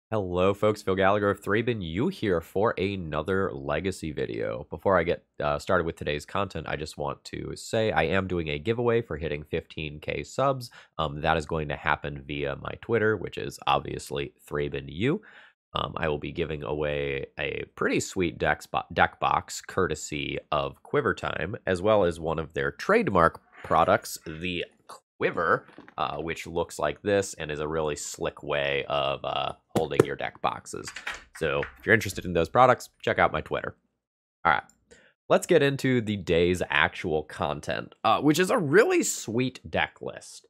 Hello folks, Phil Gallagher of ThrabenU here for another Legacy video. Before I get started with today's content, I just want to say I am doing a giveaway for hitting 15k subs. That is going to happen via my Twitter, which is obviously ThrabenU. I will be giving away a pretty sweet deck box courtesy of Quiver Time, as well as one of their trademark products, the Quiver, which looks like this and is a really slick way of holding your deck boxes. So if you're interested in those products, check out my Twitter. All right, let's get into the day's actual content, which is a really sweet deck list.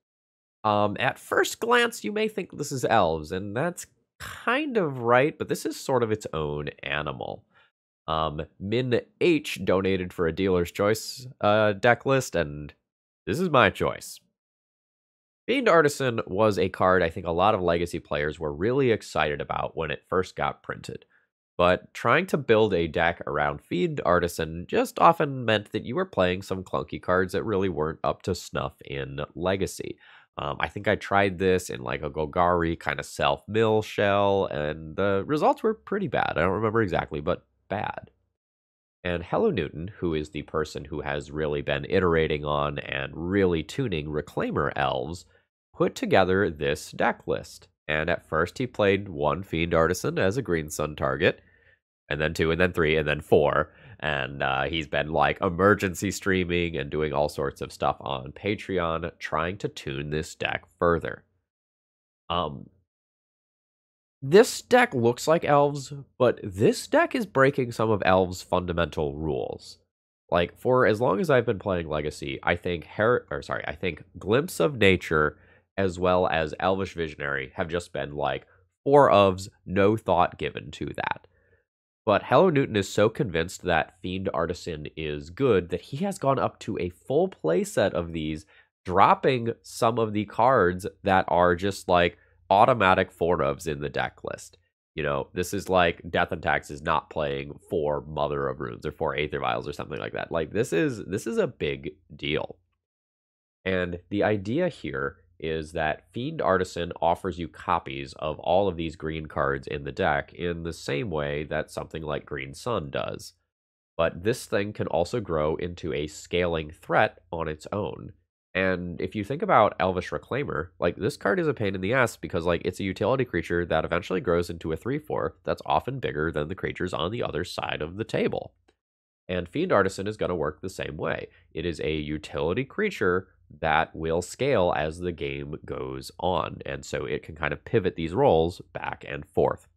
At first glance, you may think this is elves, and that's kind of right, but this is sort of its own animal. Min H donated for a dealer's choice deck list, and this is my choice. Fiend Artisan was a card I think a lot of Legacy players were really excited about when it first got printed. But trying to build a deck around Fiend Artisan just often meant that you were playing some clunky cards that really weren't up to snuff in Legacy. I think I tried this in like a Golgari kind of self-mill shell, and the results were pretty bad. I don't remember exactly, but bad. And Hello Newton, who is the person who has really been iterating on and really tuning Reclaimer Elves, put together this deck list. And at first he played one Fiend Artisan as a Green Sun target, and then two, and then three, and then four. And he's been like emergency streaming and doing all sorts of stuff on Patreon, trying to tune this deck further. This deck looks like Elves, but this deck is breaking some of Elves' fundamental rules. Like, for as long as I've been playing Legacy, I think I think Glimpse of Nature as well as Elvish Visionary have just been like four ofs, no thought given to that. But Hello Newton is so convinced that Fiend Artisan is good that he has gone up to a full playset of these, dropping some of the cards that are just like automatic four ofs in the deck list. You know, this is like Death and Taxes not playing for Mother of Runes or for Aether Vials or something like that. Like this is a big deal. And the idea here is that Fiend Artisan offers you copies of all of these green cards in the deck in the same way that something like Green Sun does. But this thing can also grow into a scaling threat on its own. And if you think about Elvish Reclaimer, like this card is a pain in the ass because like it's a utility creature that eventually grows into a 3/4 that's often bigger than the creatures on the other side of the table. And Fiend Artisan is going to work the same way. It is a utility creature that will scale as the game goes on. And so it can kind of pivot these roles back and forth.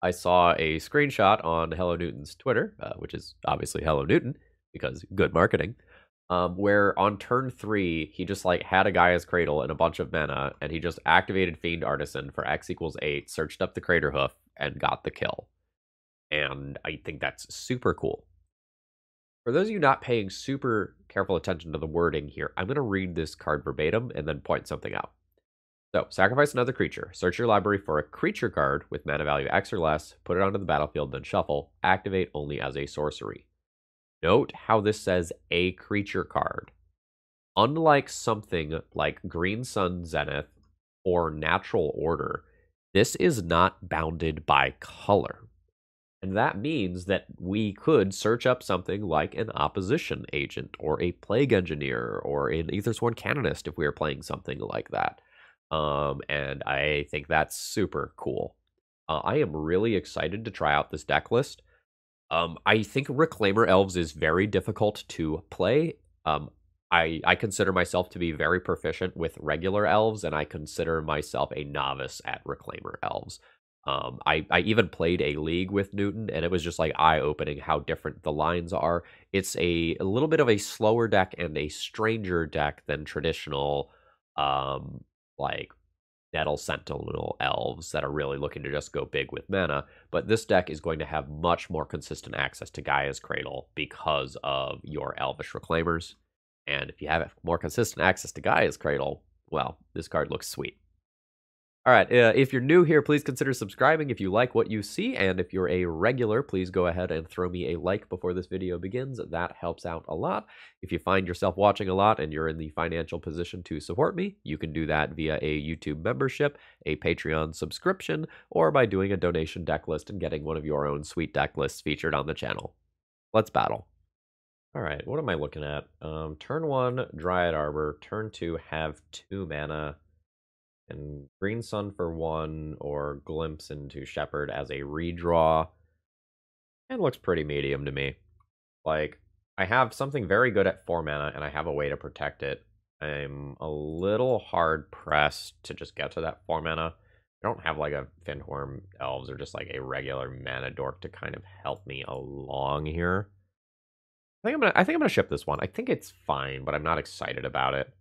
I saw a screenshot on Hello Newton's Twitter, which is obviously Hello Newton, because good marketing, where on turn 3, he just like had a Gaia's Cradle and a bunch of mana, and he just activated Fiend Artisan for X=8, searched up the Craterhoof, and got the kill. And I think that's super cool. For those of you not paying super careful attention to the wording here, I'm going to read this card verbatim and then point something out. So, sacrifice another creature. Search your library for a creature card with mana value X or less, put it onto the battlefield, then shuffle. Activate only as a sorcery. Note how this says a creature card. Unlike something like Green Sun Zenith or Natural Order, this is not bounded by color. And that means that we could search up something like an opposition agent or a plague engineer or an Aethersworn Canonist if we were playing something like that. And I think that's super cool. I am really excited to try out this deck list. I think Reclaimer Elves is very difficult to play. I consider myself to be very proficient with regular elves, and I consider myself a novice at Reclaimer Elves. I even played a league with Newton, and it was just like eye-opening how different the lines are. It's a little bit of a slower deck and a stranger deck than traditional, like Nettle Sentinel elves that are really looking to just go big with mana. But this deck is going to have much more consistent access to Gaia's Cradle because of your Elvish Reclaimers. And if you have more consistent access to Gaia's Cradle, well, this card looks sweet. All right, if you're new here, please consider subscribing if you like what you see, and if you're a regular, please go ahead and throw me a like before this video begins. That helps out a lot. If you find yourself watching a lot and you're in the financial position to support me, you can do that via a YouTube membership, a Patreon subscription, or by doing a donation deck list and getting one of your own sweet deck lists featured on the channel. Let's battle. All right, what am I looking at? Turn 1, Dryad Arbor. Turn 2, have 2 mana. And Green Sun for 1, or Glimpse into Shepherd as a redraw. And looks pretty medium to me. Like, I have something very good at 4 mana, and I have a way to protect it. I'm a little hard-pressed to just get to that 4 mana. I don't have, like, a Fiendhorn Elves or just, like, a regular mana dork to kind of help me along here. I think I'm gonna ship this one. I think it's fine, but I'm not excited about it.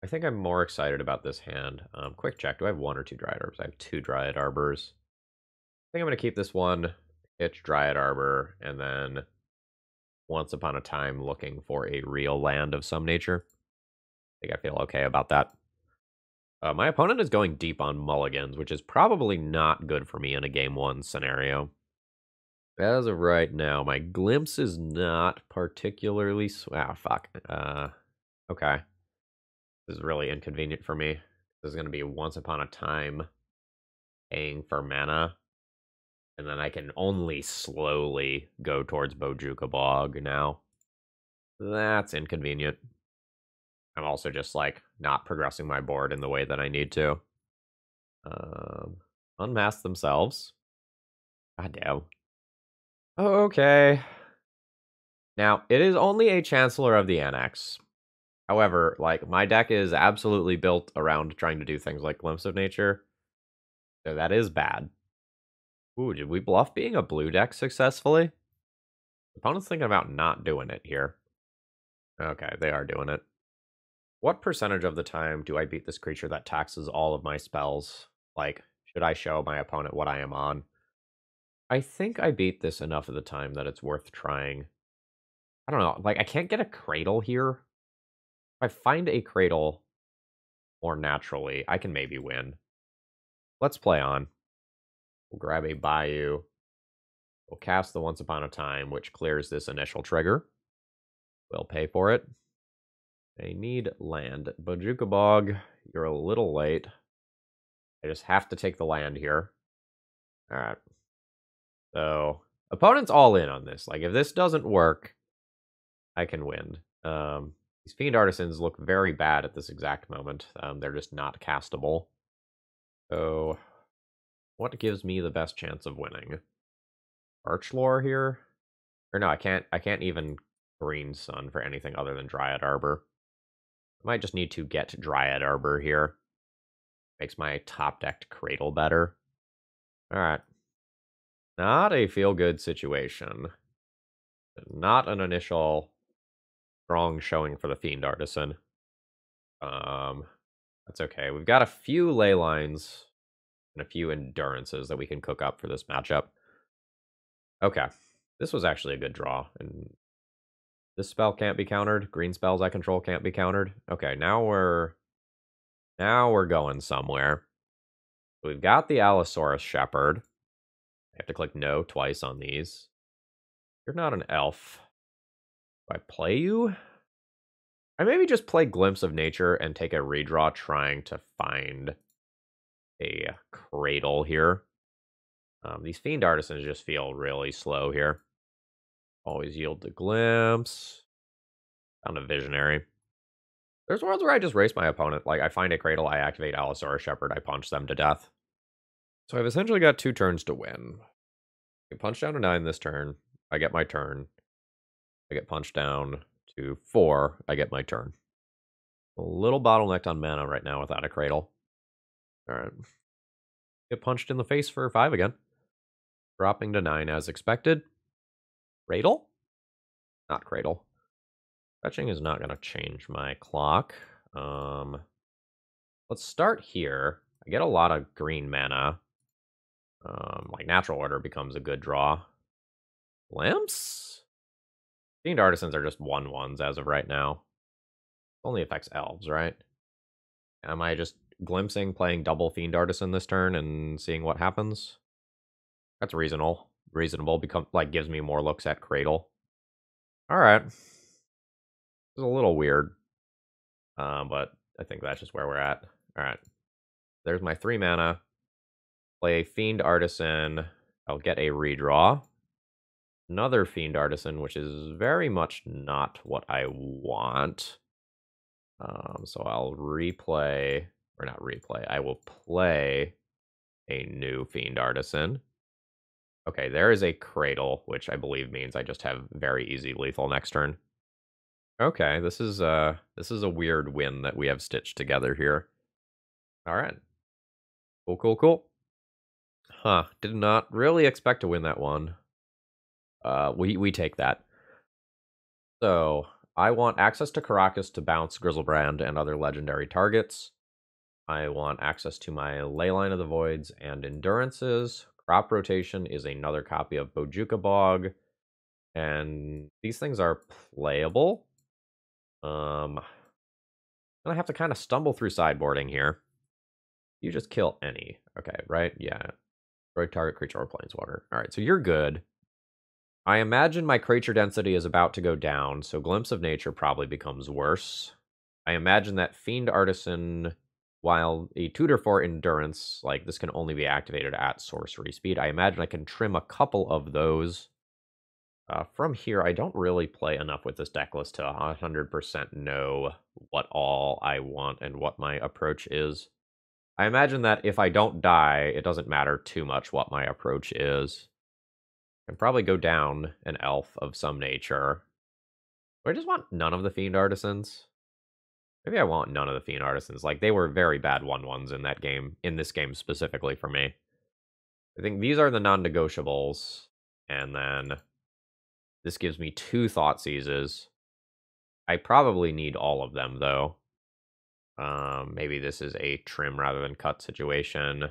I think I'm more excited about this hand. Quick check. Do I have 1 or 2 Dryad Arbors? I have 2 Dryad Arbors. I think I'm going to keep this one, pitch Dryad Arbor, and then Once Upon a Time looking for a real land of some nature. I think I feel okay about that. My opponent is going deep on mulligans, which is probably not good for me in a game 1 scenario. As of right now, my Glimpse is not particularly... fuck. Okay. This is really inconvenient for me. This is going to be Once Upon a Time paying for mana. And then I can only slowly go towards Bojuka Bog now. That's inconvenient. I'm also just, like, not progressing my board in the way that I need to. Unmask themselves. God damn. Okay. Now, it is only a Chancellor of the Annex. However, like, my deck is absolutely built around trying to do things like Glimpse of Nature. So that is bad. Ooh, did we bluff being a blue deck successfully? Opponent's thinking about not doing it here. Okay, they are doing it. What percentage of the time do I beat this creature that taxes all of my spells? Like, should I show my opponent what I am on? I think I beat this enough of the time that it's worth trying. I don't know, like, I can't get a Cradle here. If I find a Cradle more naturally, I can maybe win. Let's play on. We'll grab a Bayou. We'll cast the Once Upon a Time, which clears this initial trigger. We'll pay for it. I need land. Bojuka Bog, you're a little late. I just have to take the land here. Alright. So, opponent's all in on this. Like, if this doesn't work, I can win. These Fiend Artisans look very bad at this exact moment. They're just not castable. So, what gives me the best chance of winning? Archlore here? Or no, I can't even Green Sun for anything other than Dryad Arbor. I might just need to get Dryad Arbor here. Makes my top-decked Cradle better. Alright. Not a feel-good situation. Not an initial strong showing for the Fiend Artisan. That's okay. We've got a few ley lines and a few endurances that we can cook up for this matchup. Okay. This was actually a good draw, and this spell can't be countered. Green spells I control can't be countered. Okay, now we're going somewhere. We've got the Allosaurus Shepherd. I have to click no twice on these. You're not an elf. Do I play you? I maybe just play Glimpse of Nature and take a redraw trying to find a Cradle here. These Fiend Artisans just feel really slow here. Always yield to Glimpse. Found a Visionary. There's worlds where I just race my opponent. Like, I find a Cradle, I activate Allosaurus Shepherd, I punch them to death. So I've essentially got 2 turns to win. I punch down to 9 this turn. I get my turn. I get punched down to 4. I get my turn. A little bottlenecked on mana right now without a Cradle. Alright. Get punched in the face for 5 again. Dropping to 9 as expected. Cradle? Not Cradle. Fetching is not going to change my clock. Let's start here. I get a lot of green mana. Like, Natural Order becomes a good draw. Lamps? Fiend Artisans are just 1/1s as of right now. Only affects elves, right? Am I just glimpsing playing double Fiend Artisan this turn and seeing what happens. That's reasonable. Reasonable. Gives me more looks at Cradle. Alright. It's a little weird. But I think that's just where we're at. Alright. There's my 3 mana. Play Fiend Artisan. I'll get a redraw. Another Fiend Artisan, which is very much not what I want. So I'll replay, or not replay, I will play a new Fiend Artisan. Okay, there is a Cradle, which I believe means I just have very easy lethal next turn. Okay, this is a weird win that we have stitched together here. Alright. Cool, cool, cool. Huh, did not really expect to win that one. We take that. So, I want access to Karakas to bounce Grizzlebrand and other legendary targets. I want access to my Leyline of the Voids and Endurances. Crop Rotation is another copy of Bojuka Bog. And these things are playable. I'm gonna have to kind of stumble through sideboarding here. You just kill any. Okay, right? Yeah. Destroy target creature or planeswalker. Alright, so you're good. I imagine my creature density is about to go down, so Glimpse of Nature probably becomes worse. I imagine that Fiend Artisan, while a tutor for Endurance, like this can only be activated at sorcery speed. I imagine I can trim a couple of those. From here, I don't really play enough with this deck list to 100% know what all I want and what my approach is. I imagine that if I don't die, it doesn't matter too much what my approach is. I can probably go down an elf of some nature. Do I just want none of the Fiend Artisans? Maybe I want none of the Fiend Artisans. Like, they were very bad 1/1s in that game, in this game specifically for me. I think these are the non-negotiables. And then this gives me 2 Thought Seizes. I probably need all of them, though. Maybe this is a trim rather than cut situation.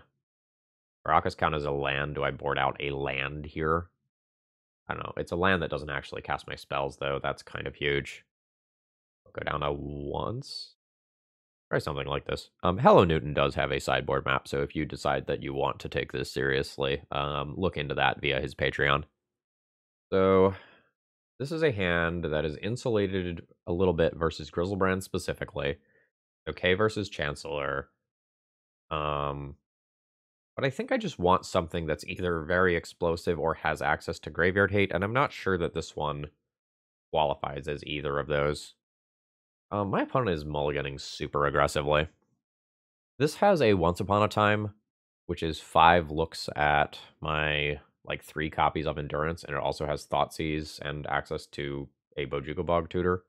Karakas count as a land. Do I board out a land here? I don't know. It's a land that doesn't actually cast my spells, though. That's kind of huge. I'll go down to once. Try something like this. Hello Newton does have a sideboard map, so if you decide that you want to take this seriously, look into that via his Patreon. So, this is a hand that is insulated a little bit versus Grizzlebrand specifically. Okay versus Chancellor. But I think I just want something that's either very explosive or has access to Graveyard Hate, and I'm not sure that this one qualifies as either of those. My opponent is mulliganing super aggressively. This has a Once Upon a Time, which is 5 looks at my, 3 copies of Endurance, and it also has Thoughtseize and access to a Bojuka Bog tutor.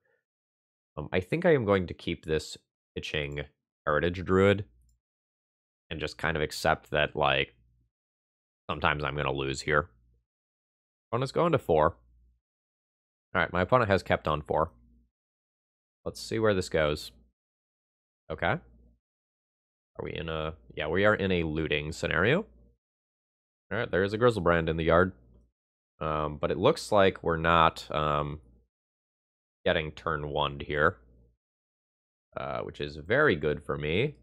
I think I am going to keep this itching Heritage Druid and just kind of accept that, sometimes I'm going to lose here. Opponent's going to 4. Alright, my opponent has kept on 4. Let's see where this goes. Okay. Are we in a... Yeah, we are in a looting scenario. Alright, there is a Grizzlebrand in the yard. But it looks like we're not getting turn 1'd here. Which is very good for me.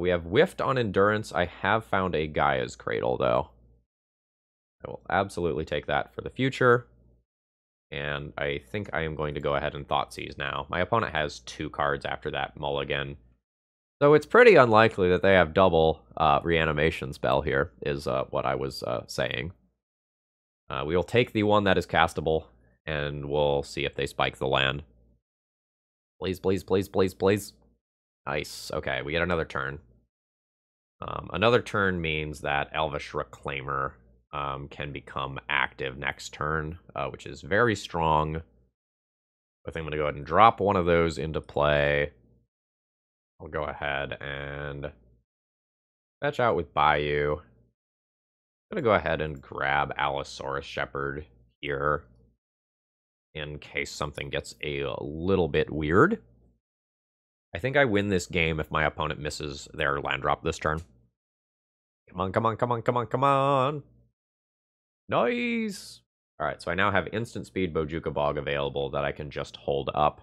We have whiffed on Endurance. I have found a Gaia's Cradle, though. I will absolutely take that for the future. And I think I am going to go ahead and Thoughtseize now. My opponent has 2 cards after that mulligan. So it's pretty unlikely that they have double reanimation spell here, is what I was saying. We will take the one that is castable, and we'll see if they spike the land. Please, please, please, please, please. Nice. Okay, we get another turn. Another turn means that Elvish Reclaimer can become active next turn, which is very strong. I think I'm going to go ahead and drop one of those into play. I'll go ahead and fetch out with Bayou. I'm going to go ahead and grab Allosaurus Shepherd here in case something gets a little bit weird. I think I win this game if my opponent misses their land drop this turn. Come on, come on, come on, come on, come on. Nice! Alright, so I now have instant speed Bojuka Bog available that I can just hold up.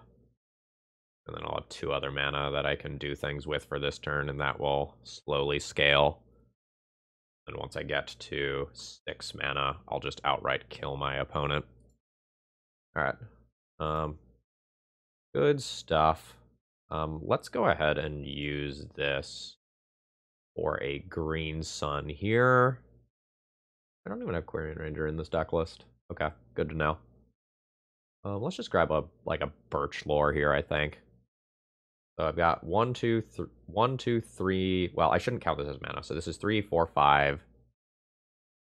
And then I'll have 2 other mana that I can do things with for this turn, and that will slowly scale. And once I get to 6 mana, I'll just outright kill my opponent. Alright. Good stuff. Let's go ahead and use this for a green sun here. I don't even have Quarian Ranger in this deck list. Okay, good to know. Let's just grab a birch lore here, I think. So I've got 1, 2, 3. Well, I shouldn't count this as mana. So this is 3, 4, 5.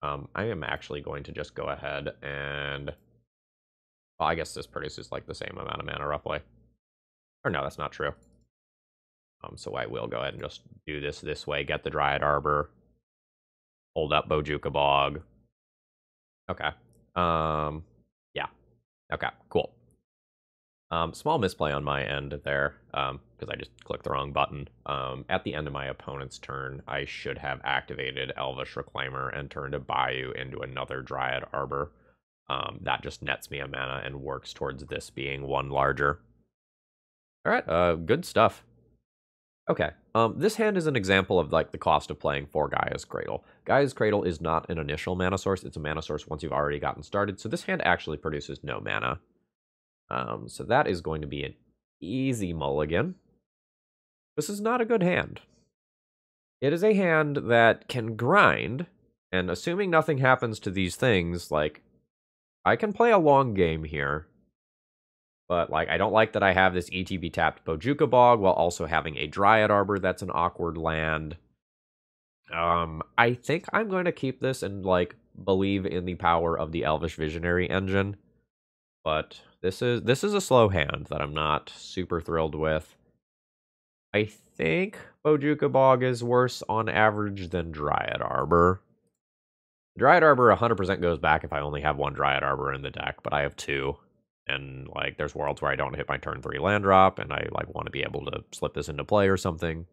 I am actually going to just go ahead and... Well, I guess this produces like the same amount of mana roughly. Or no, that's not true. So I will go ahead and just do this way. Get the Dryad Arbor. Hold up Bojuka Bog. Okay. Yeah. Okay, cool. Small misplay on my end there, because I just clicked the wrong button. At the end of my opponent's turn, I should have activated Elvish Reclaimer and turned a Bayou into another Dryad Arbor. That just nets me a mana and works towards this being 1 larger. Alright, good stuff. Okay, this hand is an example of like the cost of playing for Gaia's Cradle. Gaia's Cradle is not an initial mana source, it's a mana source once you've already gotten started, so this hand actually produces no mana. So that is going to be an easy mulligan. This is not a good hand. It is a hand that can grind, and assuming nothing happens to these things, like, I can play a long game here. But, like, I don't like that I have this ETB tapped Bojuka Bog while also having a Dryad Arbor that's an awkward land. I think I'm going to keep this and, like, believe in the power of the Elvish Visionary engine. But this is a slow hand that I'm not super thrilled with. I think Bojuka Bog is worse on average than Dryad Arbor. Dryad Arbor 100% goes back if I only have 1 Dryad Arbor in the deck, but I have 2. And, like, there's worlds where I don't hit my turn 3 land drop, and I, like, want to be able to slip this into play or something.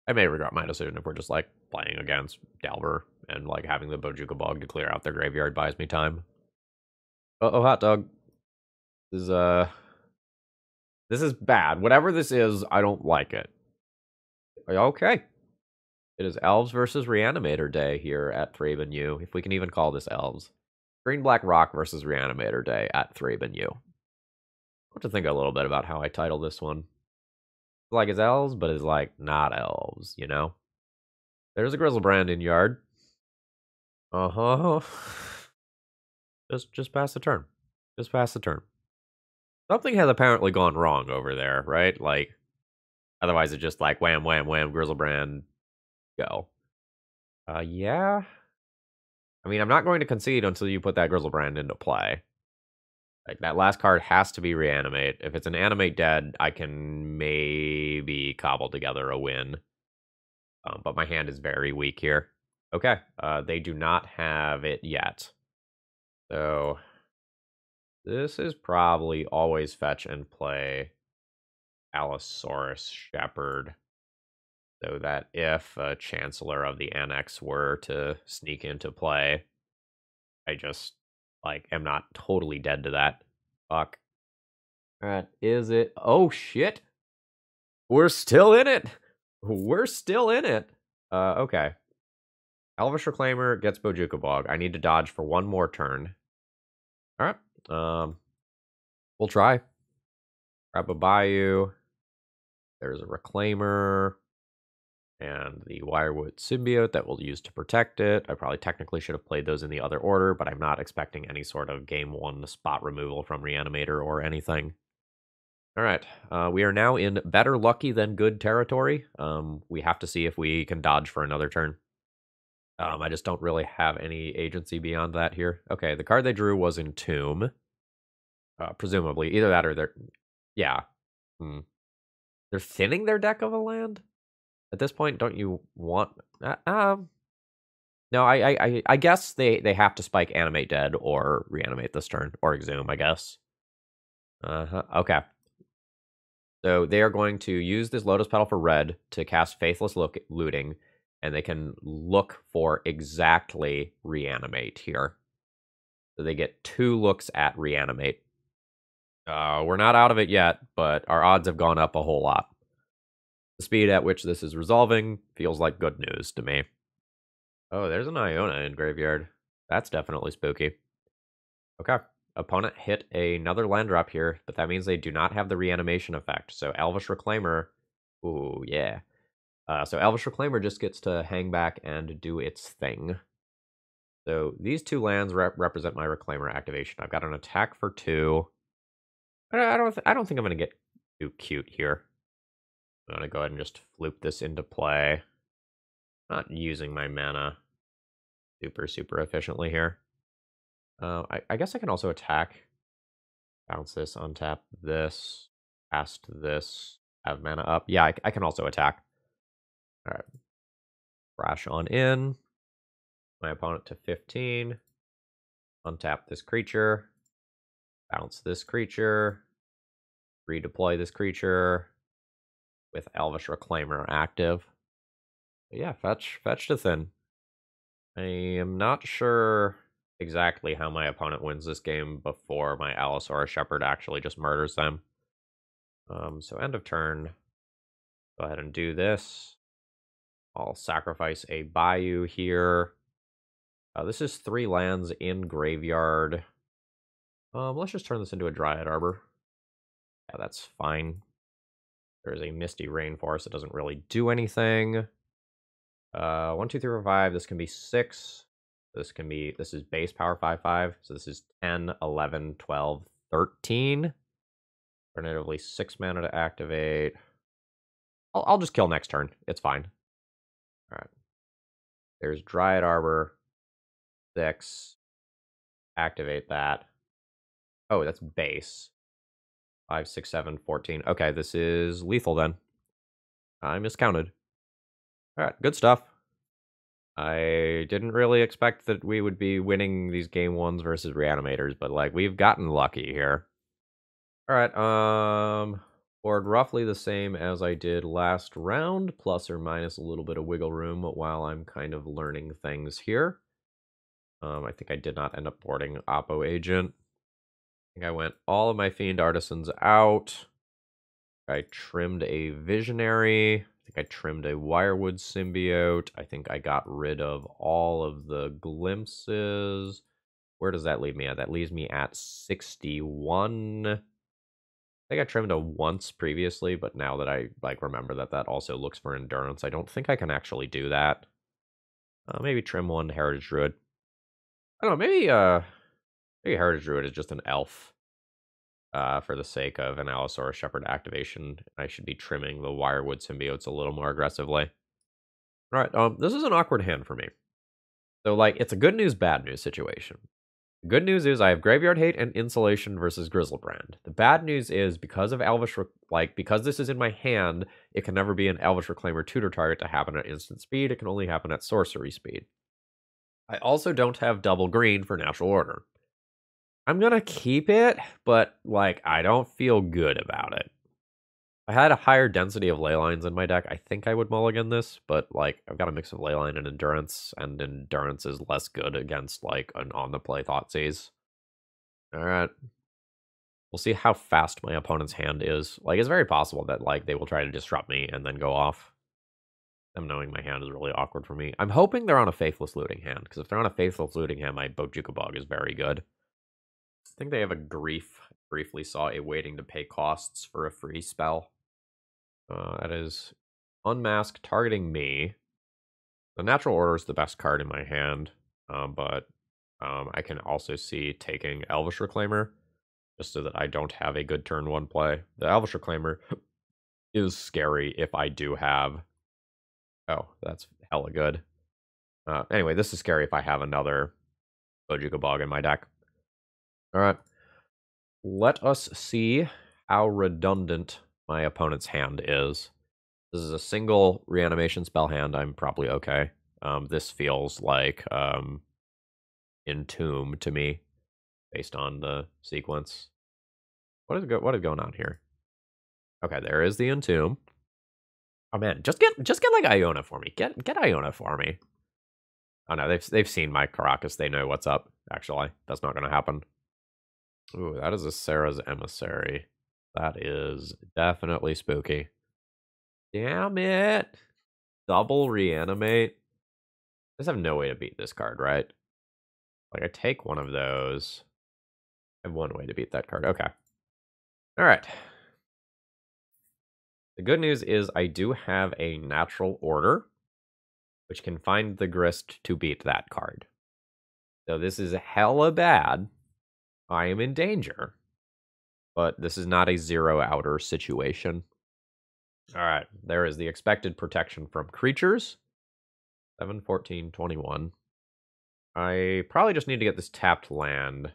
I may regret my decision if we're just, like, playing against Delver, and, like, having the Bojuka Bog to clear out their graveyard buys me time. Uh-oh, hot dog. This is bad. Whatever this is, I don't like it. Okay. It is Elves versus Reanimator Day here at ThrabenU, if we can even call this Elves. Green Black Rock versus Reanimator Day at ThrabenU. I want to think a little bit about how I title this one. It's like it's Elves, but it's like not Elves, you know? There's a Grizzlebrand in yard. Uh-huh. Just pass the turn. Just pass the turn. Something has apparently gone wrong over there, right? Like, otherwise it's just like wham, wham, wham, Grizzlebrand, go. Yeah. I mean, I'm not going to concede until you put that Grizzlebrand into play. Like, that last card has to be Reanimate. If it's an Animate Dead, I can maybe cobble together a win. But my hand is very weak here. Okay, they do not have it yet. So, this is probably always fetch and play Allosaurus Shepherd. So that if a Chancellor of the Annex were to sneak into play, I just, like, am not totally dead to that. Fuck. Alright, is it? Oh, shit! We're still in it! We're still in it! Okay. Elvish Reclaimer gets Bojuka Bog. I need to dodge for 1 more turn. Alright, we'll try. Grab a Bayou. There's a Reclaimer. And the Wirewood Symbiote that we'll use to protect it. I probably technically should have played those in the other order, but I'm not expecting any sort of game 1 spot removal from Reanimator or anything. Alright, we are now in better lucky than good territory. We have to see if we can dodge for another turn. I just don't really have any agency beyond that here. Okay, the card they drew was Entomb. Presumably, either that or they're... Yeah. They're thinning their deck of a land? At this point, don't you want... No, I guess they have to spike Animate Dead or Reanimate this turn. Or Exhume, I guess. Okay. So they are going to use this Lotus Petal for red to cast Faithless Looting, and they can look for exactly Reanimate here. So they get 2 looks at Reanimate. We're not out of it yet, but our odds have gone up a whole lot. The speed at which this is resolving feels like good news to me. Oh, there's an Iona in graveyard. That's definitely spooky. Okay. Opponent hit another land drop here, but that means they do not have the reanimation effect. So Elvish Reclaimer, ooh, yeah. So Elvish Reclaimer just gets to hang back and do its thing. So these two lands represent my Reclaimer activation. I've got an attack for 2. I don't think I'm going to get too cute here. I'm going to go ahead and just floop this into play. Not using my mana super efficiently here. I guess I can also attack. Bounce this, untap this, cast this, have mana up. Yeah, I can also attack. All right. Crash on in. My opponent to 15. Untap this creature. Bounce this creature. Redeploy this creature with Elvish Reclaimer active. But yeah, fetch to thin. I am not sure exactly how my opponent wins this game before my Allosaurus Shepherd actually just murders them. So end of turn. Go ahead and do this. I'll sacrifice a Bayou here. This is 3 lands in graveyard. Let's just turn this into a Dryad Arbor. Yeah, that's fine. There's a Misty Rainforest that doesn't really do anything. 1, 2, 3, 4, 5. This can be 6. This is base power 5/5. So this is 10, 11, 12, 13. Alternatively, 6 mana to activate. I'll just kill next turn. It's fine. All right. There's Dryad Arbor. 6. Activate that. Oh, that's base. 5, 6, 7, 14. Okay, this is lethal then. I miscounted. All right, good stuff. I didn't really expect that we would be winning these game 1s versus reanimators, but like we've gotten lucky here. All right, board roughly the same as I did last round, plus or minus a little bit of wiggle room while I'm kind of learning things here. I think I did not end up boarding Oppo Agent. I think I went all of my Fiend Artisans out. I trimmed a Visionary. I think I trimmed a Wirewood Symbiote. I think I got rid of all of the Glimpses. Where does that leave me at? That leaves me at 61. I think I trimmed a once previously, but now that I remember that also looks for Endurance, I don't think I can actually do that. Maybe trim 1 Heritage Druid. I don't know, maybe Heritage Druid is just an elf. For the sake of an Allosaurus Shepherd activation, I should be trimming the Wirewood Symbiotes a little more aggressively. All right, this is an awkward hand for me. So, it's a good news, bad news situation. The good news is I have Graveyard Hate and Insulation versus Grizzlebrand. The bad news is because of because this is in my hand, it can never be an Elvish Reclaimer tutor target to happen at instant speed. It can only happen at sorcery speed. I also don't have double green for Natural Order. I'm gonna keep it, but I don't feel good about it. If I had a higher density of Leylines in my deck, I think I would mulligan this, but I've got a mix of Leyline and Endurance is less good against an on-the-play Thoughtseize. Alright. We'll see how fast my opponent's hand is. It's very possible that they will try to disrupt me and then go off. Them knowing my hand is really awkward for me. I'm hoping they're on a Faithless Looting hand, because if they're on a Faithless Looting hand, my Bojuka Bog is very good. I think they have a Grief. Briefly saw a waiting to pay costs for a free spell. That is Unmask targeting me. The Natural Order is the best card in my hand, but I can also see taking Elvish Reclaimer, just so that I don't have a good turn 1 play. The Elvish Reclaimer is scary if I do have... Oh, that's hella good. Anyway, this is scary if I have another Bojuka Bog in my deck. Alright. Let us see how redundant my opponent's hand is. This is a single reanimation spell hand. I'm probably okay. This feels like Entomb to me, based on the sequence. What is going on here? Okay, there is the Entomb. Oh man, just get Iona for me. Get Iona for me. Oh no, they've seen my Caracas. They know what's up. Actually, that's not going to happen. Ooh, that is a Sarah's Emissary. That is definitely spooky. Damn it! Double reanimate? I just have no way to beat this card, right? Like, I take one of those. I have one way to beat that card. Okay. Alright. The good news is I do have a natural order, which can find the grist to beat that card. So this is hella bad. I am in danger. But this is not a zero outer situation. Alright, there is the expected protection from creatures. 7, 14, 21. I probably just need to get this tapped land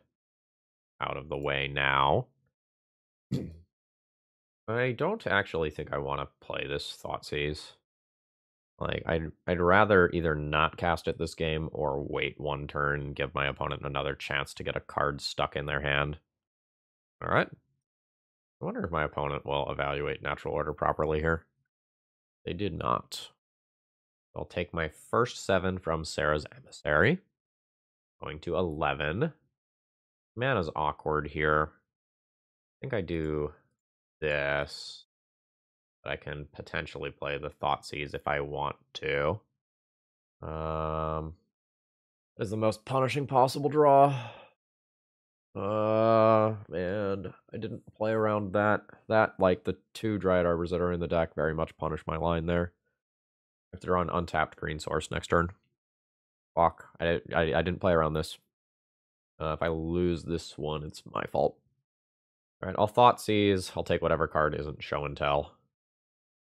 out of the way now. I don't actually think I want to play this Thoughtseize. Like, I'd rather either not cast it this game or wait one turn, give my opponent another chance to get a card stuck in their hand. Alright. I wonder if my opponent will evaluate natural order properly here. They did not. I'll take my first 7 from Sarah's Emissary. Going to 11. Mana's awkward here. I think I do this. But I can potentially play the Thoughtseize if I want to. That is the most punishing possible draw. Man, I didn't play around that. That, like, the 2 Dryad Arbors that are in the deck very much punish my line there. I have to draw an untapped green source next turn. Fuck. I didn't play around this. If I lose this one, it's my fault. Alright, I'll Thoughtseize. I'll take whatever card isn't Show and Tell.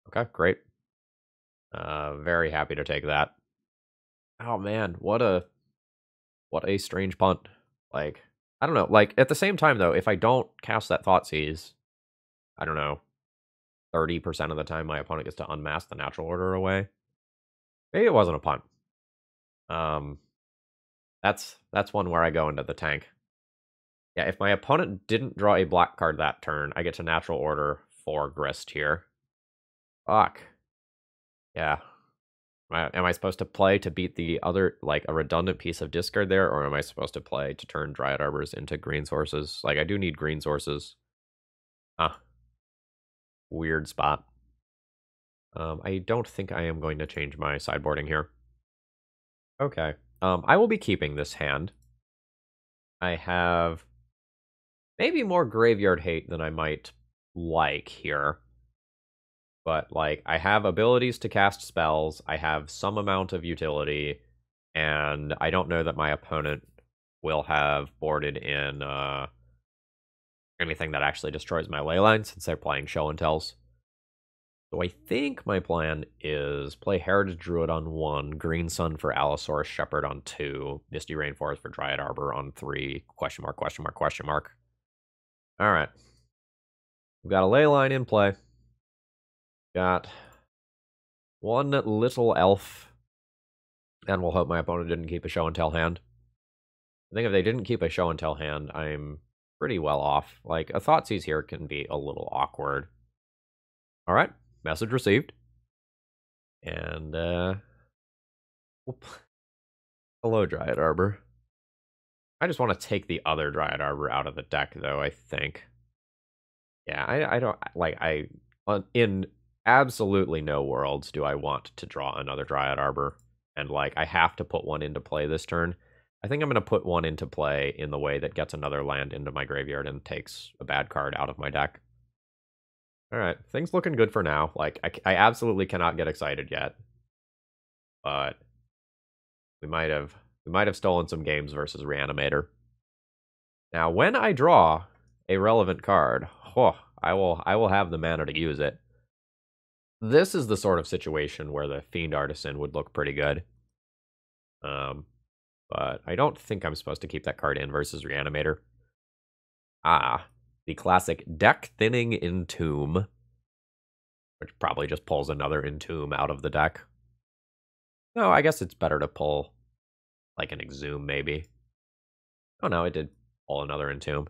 Okay, great. Very happy to take that. Oh man, what a strange punt. Like, I don't know. Like, at the same time, though, if I don't cast that Thoughtseize, I don't know, 30% of the time my opponent gets to unmask the natural order away. Maybe it wasn't a punt. That's one where I go into the tank. Yeah, if my opponent didn't draw a black card that turn, I get to natural order 4 Grist here. Fuck. Yeah. Am I supposed to play to beat the other, like, a redundant piece of discard there, or am I supposed to play to turn Dryad Arbors into green sources? Like, I do need green sources. Weird spot. I don't think I am going to change my sideboarding here. Okay. I will be keeping this hand. I have maybe more graveyard hate than I might like here. But, like, I have abilities to cast spells, I have some amount of utility, and I don't know that my opponent will have boarded in anything that actually destroys my leyline since they're playing Show and Tells. So I think my plan is play Heritage Druid on 1, Green Sun for Allosaurus Shepherd on 2, Misty Rainforest for Dryad Arbor on 3, question mark, question mark, question mark. Alright. We've got a leyline in play. Got one little elf. And we'll hope my opponent didn't keep a Show and Tell hand. I think if they didn't keep a Show and Tell hand, I'm pretty well off. Like, a Thoughtseize here can be a little awkward. Alright, message received. And, hello, Dryad Arbor. I just want to take the other Dryad Arbor out of the deck, though, I think. Yeah, I don't, like, in absolutely no worlds do I want to draw another Dryad Arbor. And, like, I have to put one into play this turn. I think I'm going to put one into play in the way that gets another land into my graveyard and takes a bad card out of my deck. Alright, things looking good for now. Like, I absolutely cannot get excited yet. But we might have stolen some games versus Reanimator. Now, when I draw a relevant card, I will have the mana to use it. This is the sort of situation where the Fiend Artisan would look pretty good. But I don't think I'm supposed to keep that card in versus Reanimator. The classic deck thinning Entomb, which probably just pulls another Entomb out of the deck. No, I guess it's better to pull like an Exhume, maybe. Oh no, it did pull another Entomb.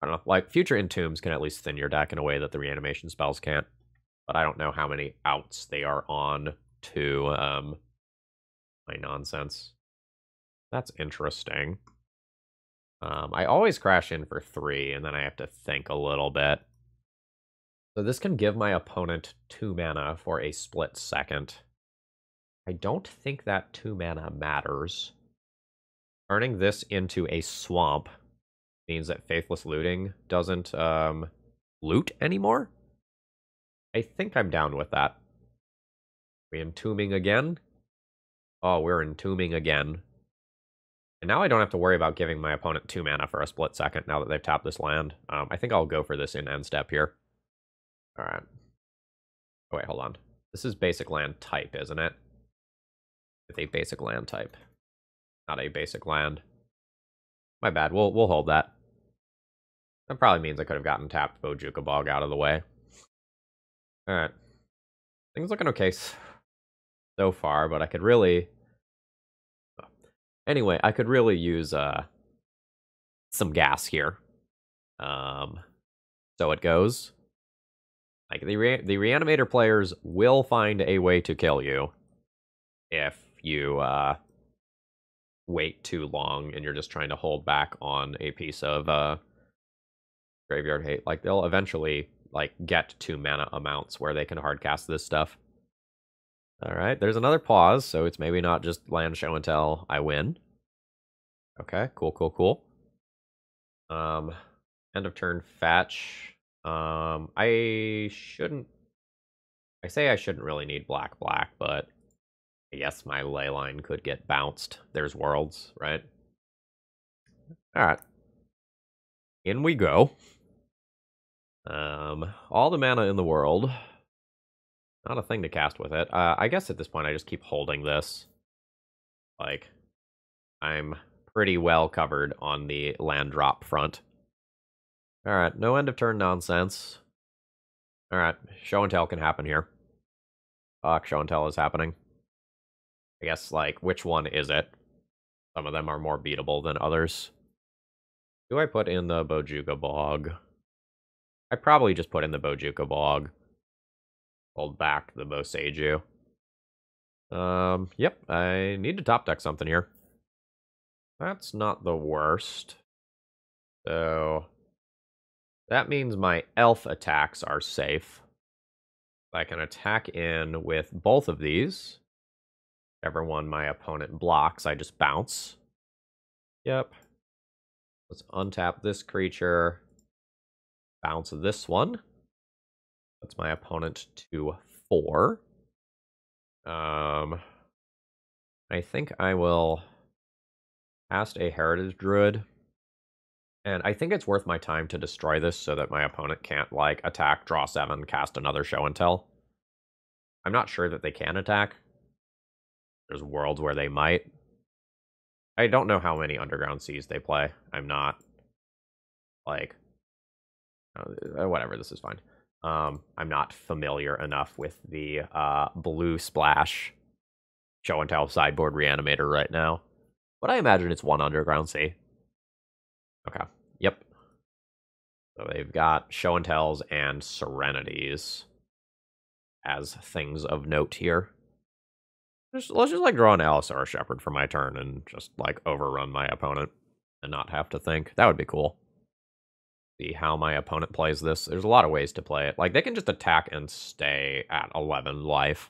I don't know, like, future Entombs can at least thin your deck in a way that the reanimation spells can't. But I don't know how many outs they are on to my nonsense. That's interesting. I always crash in for 3, and then I have to think a little bit. So this can give my opponent 2 mana for a split second. I don't think that 2 mana matters. Turning this into a swamp means that Faithless Looting doesn't loot anymore. I think I'm down with that. We entombing again? Oh, we're entombing again. And now I don't have to worry about giving my opponent 2 mana for a split second now that they've tapped this land. I think I'll go for this in end step here. Alright. Oh, wait, hold on. This is basic land type, isn't it? With a basic land type. Not a basic land. My bad. We'll hold that. That probably means I could have gotten tapped Bojuka Bog out of the way. Alright. Things looking okay so far, but I could really... Anyway, I could really use some gas here. So it goes. Like, the Reanimator players will find a way to kill you if you wait too long and you're just trying to hold back on a piece of Graveyard Hate. Like, they'll eventually, like, get to mana amounts where they can hardcast this stuff. Alright, there's another pause, so it's maybe not just land show and tell, I win. Okay, cool. End of turn fetch. I say I shouldn't really need black, but I guess my leyline could get bounced. There's worlds, right? Alright. In we go. All the mana in the world. Not a thing to cast with it. I guess at this point I just keep holding this. Like, I'm pretty well covered on the land drop front. Alright, no end of turn nonsense. Alright, show and tell can happen here. Fuck, show and tell is happening. I guess, like, which one is it? Some of them are more beatable than others. Do I put in the Bojuka Bog? I probably just put in the Bojuka Bog. Hold back the Boseiju. Yep, I need to top deck something here. That's not the worst. So, that means my elf attacks are safe. I can attack in with both of these. Whichever one my opponent blocks, I just bounce. Yep. Let's untap this creature. Bounce this one. That's my opponent to 4. I think I will cast a Heritage Druid. And I think it's worth my time to destroy this so that my opponent can't, like, attack, draw 7, cast another show and tell. I'm not sure that they can attack. There's worlds where they might. I don't know how many Underground Seas they play. I'm not, like... whatever, this is fine. I'm not familiar enough with the blue splash show and tell sideboard reanimator right now. But I imagine it's 1 Underground Sea. Okay, yep. So they've got show and tells and serenities as things of note here. Let's just like draw an Alice or a Shepherd for my turn and just like overrun my opponent and not have to think. That would be cool. See how my opponent plays this. There's a lot of ways to play it. Like, they can just attack and stay at 11 life.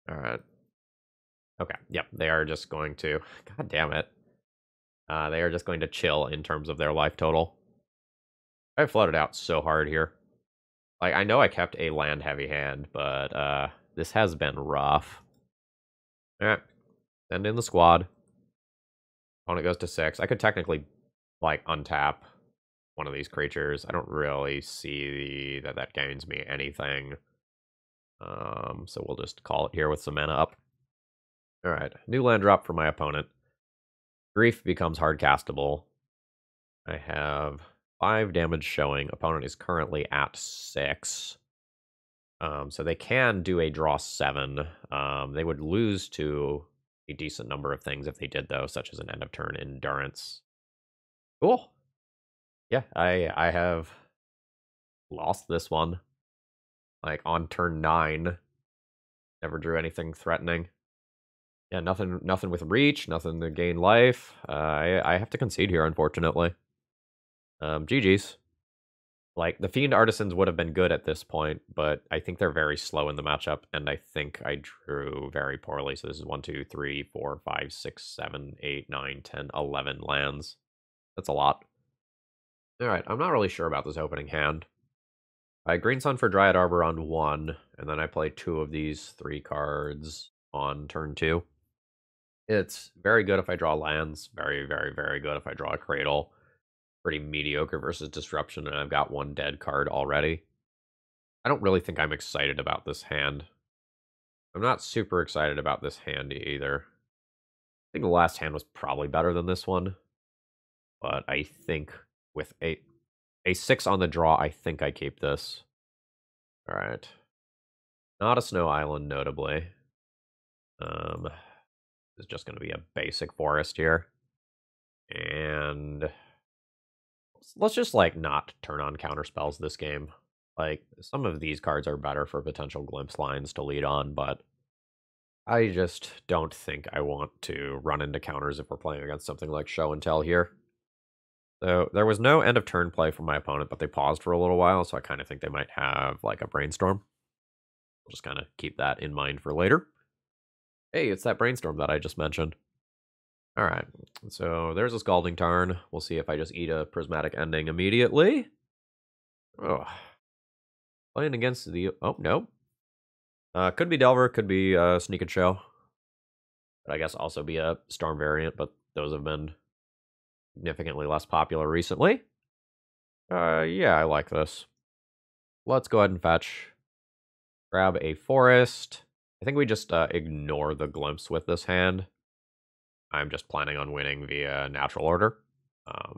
Alright. Okay, yep, they are just going to... God damn it. They are just going to chill in terms of their life total. I flooded out so hard here. Like, I know I kept a land-heavy hand, but this has been rough. Alright, send in the squad. Opponent goes to 6. I could technically, like, untap one of these creatures. I don't really see that gains me anything. So we'll just call it here with some mana up. Alright, new land drop for my opponent. Grief becomes hard castable. I have 5 damage showing. Opponent is currently at 6. So they can do a draw 7. They would lose to a decent number of things if they did, though, such as an end of turn endurance. Cool. Yeah, I have lost this one. Like, on turn 9. Never drew anything threatening. Yeah, nothing with reach, nothing to gain life. I have to concede here, unfortunately. GG's. Like, the Fiend Artisans would have been good at this point, but I think they're very slow in the matchup, and I think I drew very poorly. So this is 1, 2, 3, 4, 5, 6, 7, 8, 9, 10, 11 lands. That's a lot. Alright, I'm not really sure about this opening hand. I Green Sun for Dryad Arbor on 1, and then I play 2 of these 3 cards on turn 2. It's very good if I draw lands. Very, very, very good if I draw a Cradle. Pretty mediocre versus Disruption, and I've got 1 dead card already. I don't really think I'm excited about this hand. I'm not super excited about this hand either. I think the last hand was probably better than this one. But I think with a 6 on the draw, I think I keep this. Alright. Not a Snow Island, notably. It's just going to be a basic forest here. And let's just, like, not turn on counter spells this game. Like, some of these cards are better for potential glimpse lines to lead on, but I just don't think I want to run into counters if we're playing against something like Show and Tell here. So there was no end of turn play from my opponent, but they paused for a little while, so I kind of think they might have, like, a Brainstorm. We'll just kind of keep that in mind for later. Hey, it's that Brainstorm that I just mentioned. Alright, so there's a Scalding Tarn. We'll see if I just eat a Prismatic Ending immediately. Oh. Playing against the... Oh, no. Could be Delver, could be Sneak and Show. But I guess also be a Storm variant, but those have been significantly less popular recently. Yeah, I like this. Let's go ahead and fetch. Grab a Forest. I think we just ignore the Glimpse with this hand. I'm just planning on winning via Natural Order.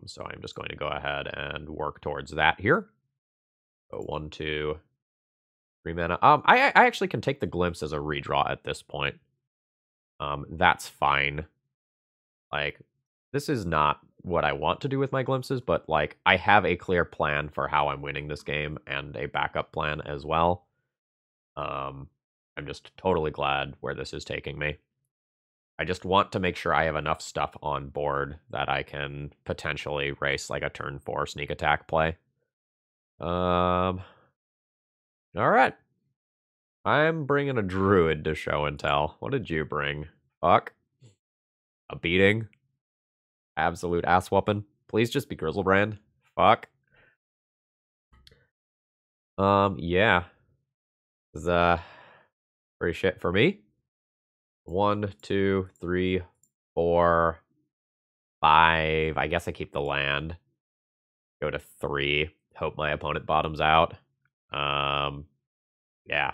So I'm just going to go ahead and work towards that here. So 1, 2, 3 mana. I actually can take the Glimpse as a redraw at this point. That's fine. Like, this is not what I want to do with my Glimpses, but, like, I have a clear plan for how I'm winning this game and a backup plan as well. I'm just totally glad where this is taking me. I just want to make sure I have enough stuff on board that I can potentially race, like, a turn 4 sneak attack play. Alright. I'm bringing a Druid to Show and Tell. What did you bring? Fuck. A beating? Absolute ass whooping. Please just be Grizzlebrand. Fuck. Yeah. This is, pretty shit for me. 1, 2, 3, 4, 5. I guess I keep the land. Go to 3. Hope my opponent bottoms out. Yeah.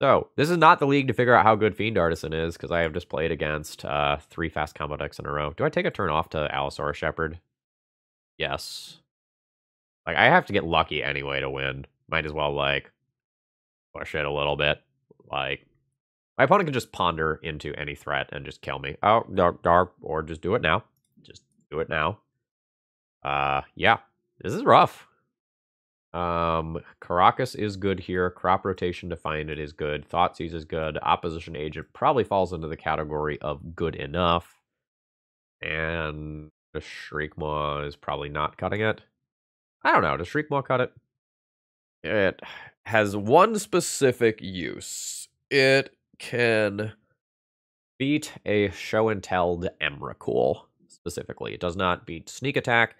So, this is not the league to figure out how good Fiend Artisan is, because I have just played against 3 fast combo decks in a row. Do I take a turn off to Allosaurus Shepherd? Yes. Like, I have to get lucky anyway to win. Might as well, like, push it a little bit. Like, my opponent can just ponder into any threat and just kill me. Oh, dark, or just do it now. Just do it now. Yeah. This is rough. Caracas is good here. Crop Rotation to find it is good. Thoughtseize is good. Opposition Agent probably falls into the category of good enough. And the Shriekmaw is probably not cutting it. I don't know. Does Shriekmaw cut it? It has one specific use. It can beat a Show and Telled Emrakul, specifically. It does not beat Sneak Attack.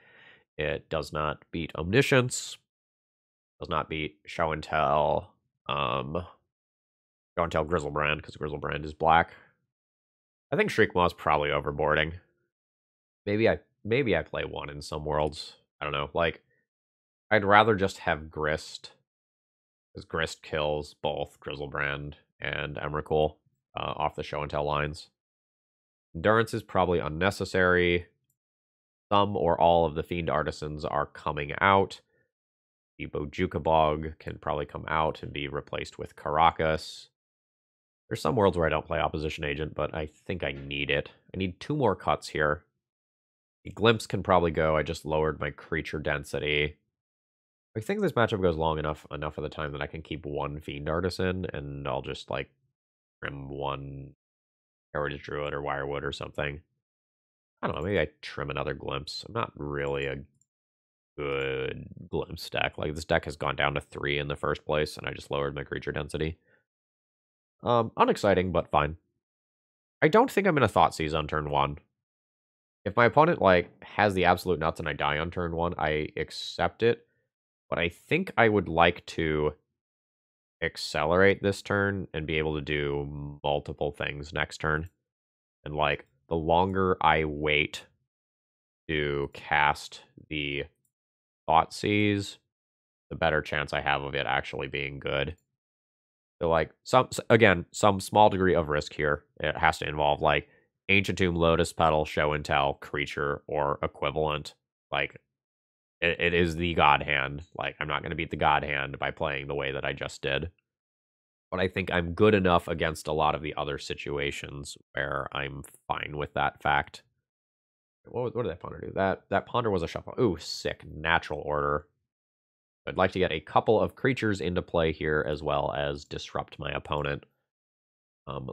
It does not beat Omniscience. Does not beat Show and Tell. Show and Tell Grizzlebrand, because Grizzlebrand is black. I think Shriekmaw is probably overboarding. Maybe I play 1 in some worlds. I don't know. Like, I'd rather just have Grist, because Grist kills both Grizzlebrand and Emrakul off the Show and Tell lines. Endurance is probably unnecessary. Some or all of the Fiend Artisans are coming out. The Bojukabog can probably come out and be replaced with Caracas. There's some worlds where I don't play Opposition Agent, but I think I need it. I need 2 more cuts here. The Glimpse can probably go. I just lowered my creature density. I think this matchup goes long enough of the time that I can keep 1 Fiend Artisan, and I'll just, like, trim 1 Heritage Druid or Wirewood or something. I don't know, maybe I trim another Glimpse. I'm not really a good Glimpse deck. Like, this deck has gone down to 3 in the first place, and I just lowered my creature density. Unexciting, but fine. I don't think I'm going to Thoughtseize on turn 1. If my opponent, like, has the absolute nuts and I die on turn 1, I accept it. But I think I would like to accelerate this turn and be able to do multiple things next turn. And, like, the longer I wait to cast the Thoughtseize, the better chance I have of it actually being good. So, like, some small degree of risk here. It has to involve, like, Ancient Tomb, Lotus Petal, Show and Tell, creature, or equivalent. Like, it is the God Hand. Like, I'm not going to beat the God Hand by playing the way that I just did. But I think I'm good enough against a lot of the other situations where I'm fine with that fact. What did that Ponder do? That Ponder was a shuffle. Ooh, sick. Natural Order. I'd like to get a couple of creatures into play here as well as disrupt my opponent.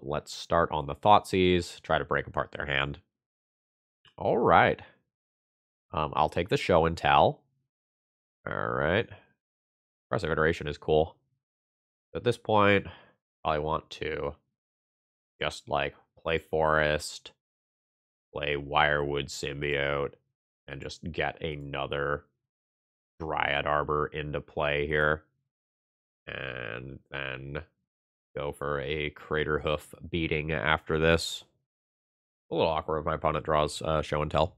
Let's start on the Thoughtseize, try to break apart their hand. All right. I'll take the Show and Tell. All right. Progressive Iteration is cool. At this point, I want to just, like, play Forest, play Wirewood Symbiote, and just get another Dryad Arbor into play here. And then go for a Craterhoof beating after this. A little awkward if my opponent draws Show and Tell.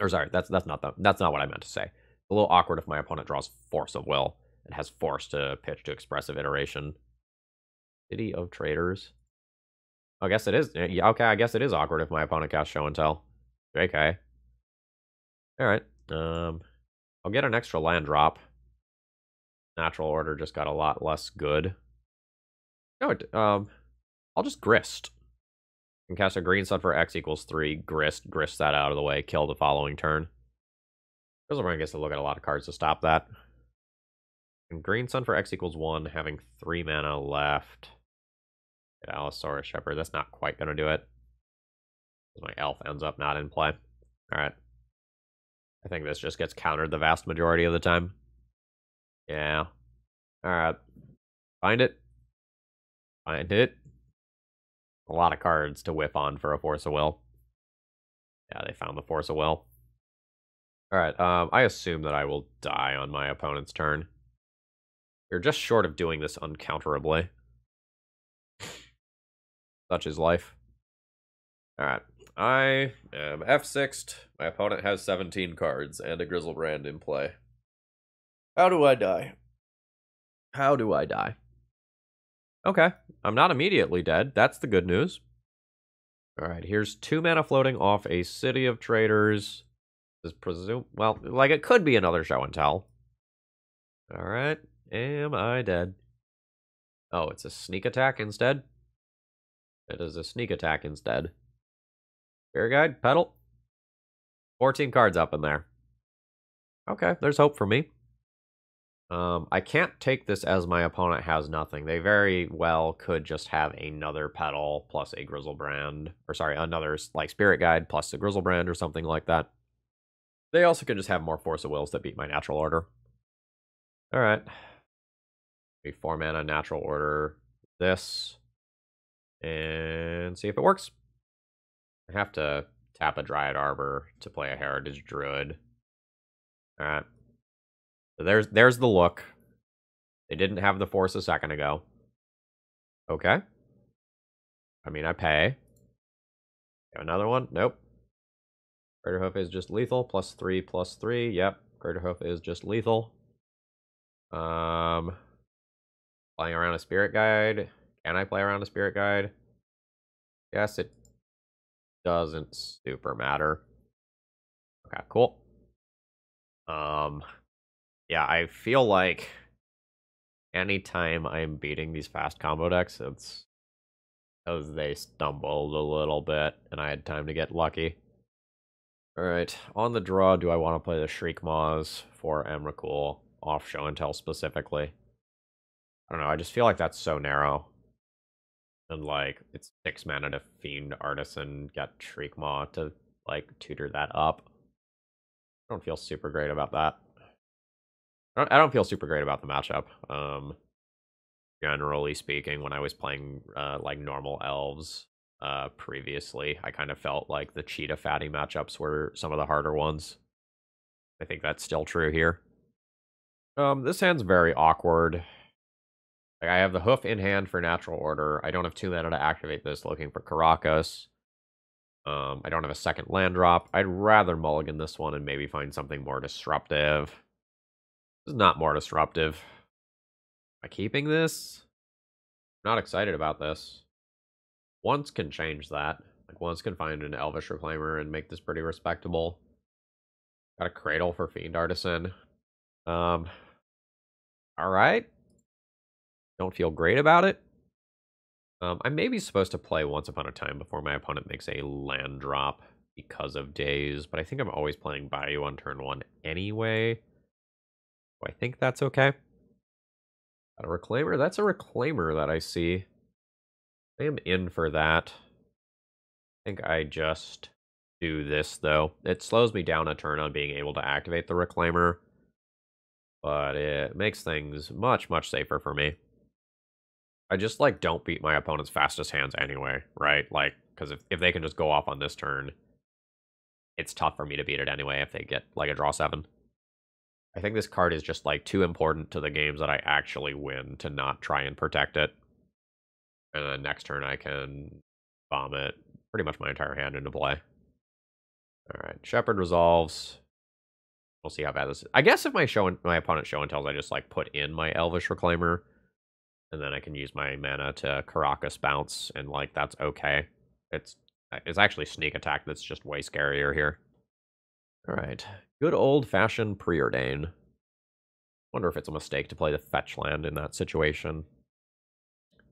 Or sorry, that's not what I meant to say. A little awkward if my opponent draws Force of Will and has Force to pitch to Expressive Iteration. City of Traders. I guess it is. Yeah, okay, I guess it is awkward if my opponent casts Show and Tell. JK. Alright. I'll get an extra land drop. Natural Order just got a lot less good. No, I'll just Grist. And cast a green sun for X equals 3. Grist that out of the way. Kill the following turn. Grizzlebrand gets to look at a lot of cards to stop that. And green sun for X equals 1, having 3 mana left. Get Allosaurus Shepherd. That's not quite going to do it. My elf ends up not in play. Alright. I think this just gets countered the vast majority of the time. Yeah. Alright. Find it. Find it. A lot of cards to whip on for a Force of Will. Yeah, they found the Force of Will. Alright, I assume that I will die on my opponent's turn. You're just short of doing this uncounterably. Such is life. Alright, I am F6'd. My opponent has 17 cards and a Grizzlebrand in play. How do I die? How do I die? Okay, I'm not immediately dead. That's the good news. Alright, here's 2 mana floating off a City of Traders. Is well, like, it could be another Show and Tell. Alright, am I dead? Oh, it's a sneak attack instead? It is a sneak attack instead. Spirit Guide, Petal. 14 cards up in there. Okay, there's hope for me. I can't take this as my opponent has nothing. They very well could just have another Petal plus a Grizzlebrand. Or sorry, another, like, Spirit Guide plus a Grizzlebrand or something like that. They also could just have more Force of Wills that beat my Natural Order. Alright. 4 mana Natural Order this. And see if it works. I have to tap a Dryad Arbor to play a Heritage Druid. Alright. So there's the look. They didn't have the Force a second ago. Okay. I mean, I pay. Have another one? Nope. Craterhoof is just lethal. +3/+3. Yep. Craterhoof is just lethal. Playing around a Spirit Guide. Can I play around a Spirit Guide? Yes, it doesn't super matter. Okay, cool. Yeah, I feel like anytime I'm beating these fast combo decks, it's because they stumbled a little bit and I had time to get lucky. Alright, on the draw, do I want to play the Shriek Maws for Emrakul off Show and Tell specifically? I don't know, I just feel like that's so narrow. And, like, it's 6 mana to Fiend Artisan, get Shriekmaw to, like, tutor that up. I don't feel super great about that. I don't feel super great about the matchup. Generally speaking, when I was playing, like, normal elves previously, I kind of felt like the Cheetah Fatty matchups were some of the harder ones. I think that's still true here. This hand's very awkward. Like, I have the Hoof in hand for Natural Order. I don't have 2 mana to activate this, looking for Karakas. I don't have a second land drop. I'd rather mulligan this one and maybe find something more disruptive. This is not more disruptive. Am I keeping this? Not excited about this. Once can change that. Like, once can find an Elvish Reclaimer and make this pretty respectable. Got a Cradle for Fiend Artisan. Alright. Don't feel great about it. I may be supposed to play Once Upon a Time before my opponent makes a land drop because of days, but I think I'm always playing Bayou on turn 1 anyway. So I think that's okay. Got a Reclaimer? That's a Reclaimer that I see. I am in for that. I think I just do this, though. It slows me down a turn on being able to activate the Reclaimer, but it makes things much, much safer for me. I just, like, don't beat my opponent's fastest hands anyway, right? Like, because if they can just go off on this turn, it's tough for me to beat it anyway if they get, like, a draw 7. I think this card is just, like, too important to the games that I actually win to not try and protect it. And then next turn I can vomit pretty much my entire hand into play. Alright, Shepherd resolves. We'll see how bad this is. I guess if my opponent show and tells, I just, like, put in my Elvish Reclaimer, and then I can use my mana to Karakas bounce, and, like, that's okay. It's actually sneak attack that's just way scarier here. Alright, good old-fashioned Preordain. Wonder if it's a mistake to play the fetch land in that situation.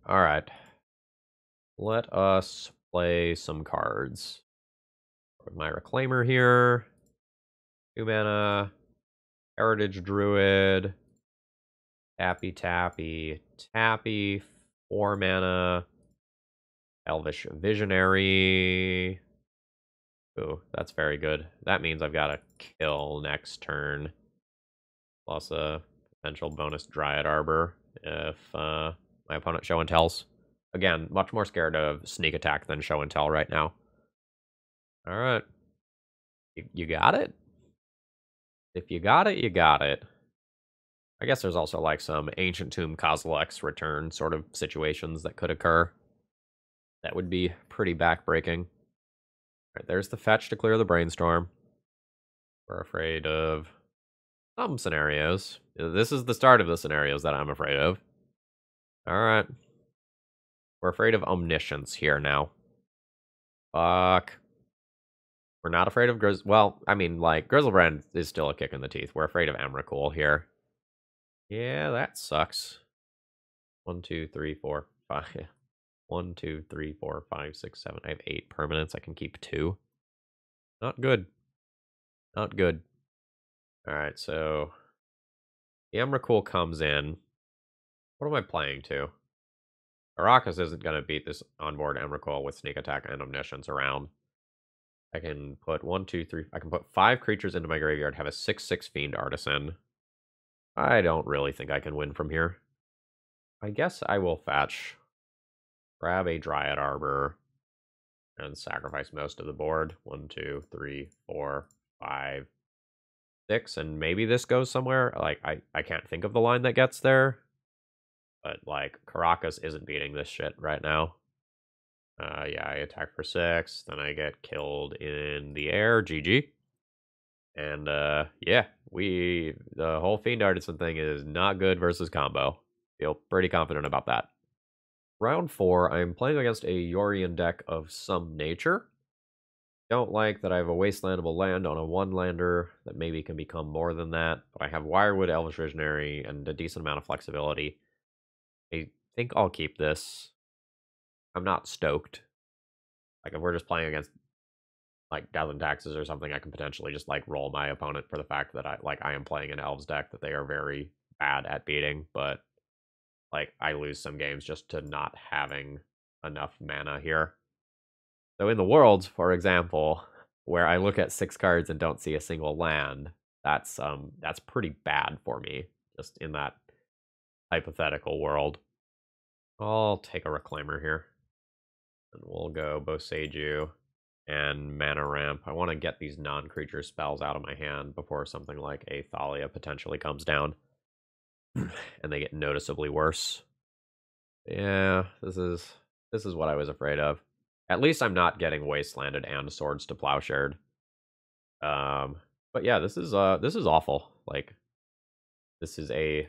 Alright. Let us play some cards. My Reclaimer here. 2 mana. Heritage Druid. Tappy. 4 mana. Elvish Visionary. Ooh, that's very good. That means I've got to kill next turn. Plus a potential bonus Dryad Arbor if my opponent show and tells. Again, much more scared of sneak attack than show and tell right now. Alright. You got it? If you got it, you got it. I guess there's also, like, some Ancient Tomb Kozilek's return sort of situations that could occur. That would be pretty backbreaking. Alright, there's the fetch to clear the Brainstorm. We're afraid of some scenarios. This is the start of the scenarios that I'm afraid of. Alright. We're afraid of Omniscience here now. Fuck. We're not afraid of well, I mean, like, Grizzlebrand is still a kick in the teeth. We're afraid of Emrakul here. Yeah, that sucks. 1, 2, 3, 4, 5. 1, 2, 3, 4, 5, 6, 7. I have 8 permanents. I can keep 2. Not good. Not good. Alright, so the Emrakul comes in. What am I playing to? Karakas isn't going to beat this onboard Emrakul with Sneak Attack and Omniscience around. I can put 1, 2, 3. I can put 5 creatures into my graveyard, have a 6/6 Fiend Artisan. I don't really think I can win from here. I guess I will fetch, grab a Dryad Arbor, and sacrifice most of the board. 1, 2, 3, 4, 5, 6, and maybe this goes somewhere. Like, I can't think of the line that gets there. But, like, Karakas isn't beating this shit right now. Yeah, I attack for 6, then I get killed in the air, GG. And, yeah, the whole Fiend Artisan thing is not good versus combo. Feel pretty confident about that. Round 4, I'm playing against a Yorion deck of some nature. Don't like that I have a wastelandable land on a 1-lander that maybe can become more than that, but I have Wirewood, Elvish Visionary, and a decent amount of flexibility. I think I'll keep this. I'm not stoked. Like, if we're just playing against, like, Dazzling Taxes or something, I can potentially just, like, roll my opponent for the fact that I am playing an Elves deck that they are very bad at beating, but, like, I lose some games just to not having enough mana here. So in the Worlds, for example, where I look at 6 cards and don't see a single land, that's pretty bad for me, just in that hypothetical world. I'll take a Reclaimer here. And we'll go Boseiju and Mana Ramp. I want to get these non-creature spells out of my hand before something like a Thalia potentially comes down. And they get noticeably worse. Yeah, this is what I was afraid of. At least I'm not getting Wastelanded and Swords to Plowshared. But yeah, this is awful. Like, this is a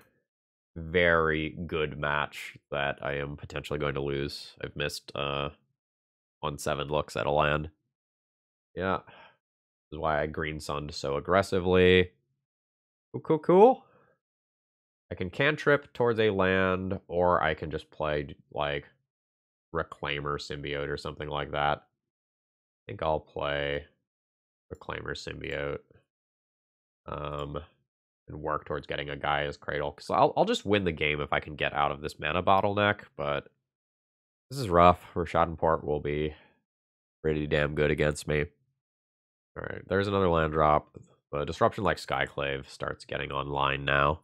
very good match that I am potentially going to lose. I've missed 1/7 looks at a land. Yeah, this is why I green sunned so aggressively. Cool. I can cantrip towards a land, or I can just play like Reclaimer Symbiote or something like that. I think I'll play Reclaimer Symbiote. And work towards getting a Gaia's Cradle. Because I'll just win the game if I can get out of this mana bottleneck, but this is rough. Port will be pretty damn good against me. Alright, there's another land drop. The disruption like Skyclave starts getting online now.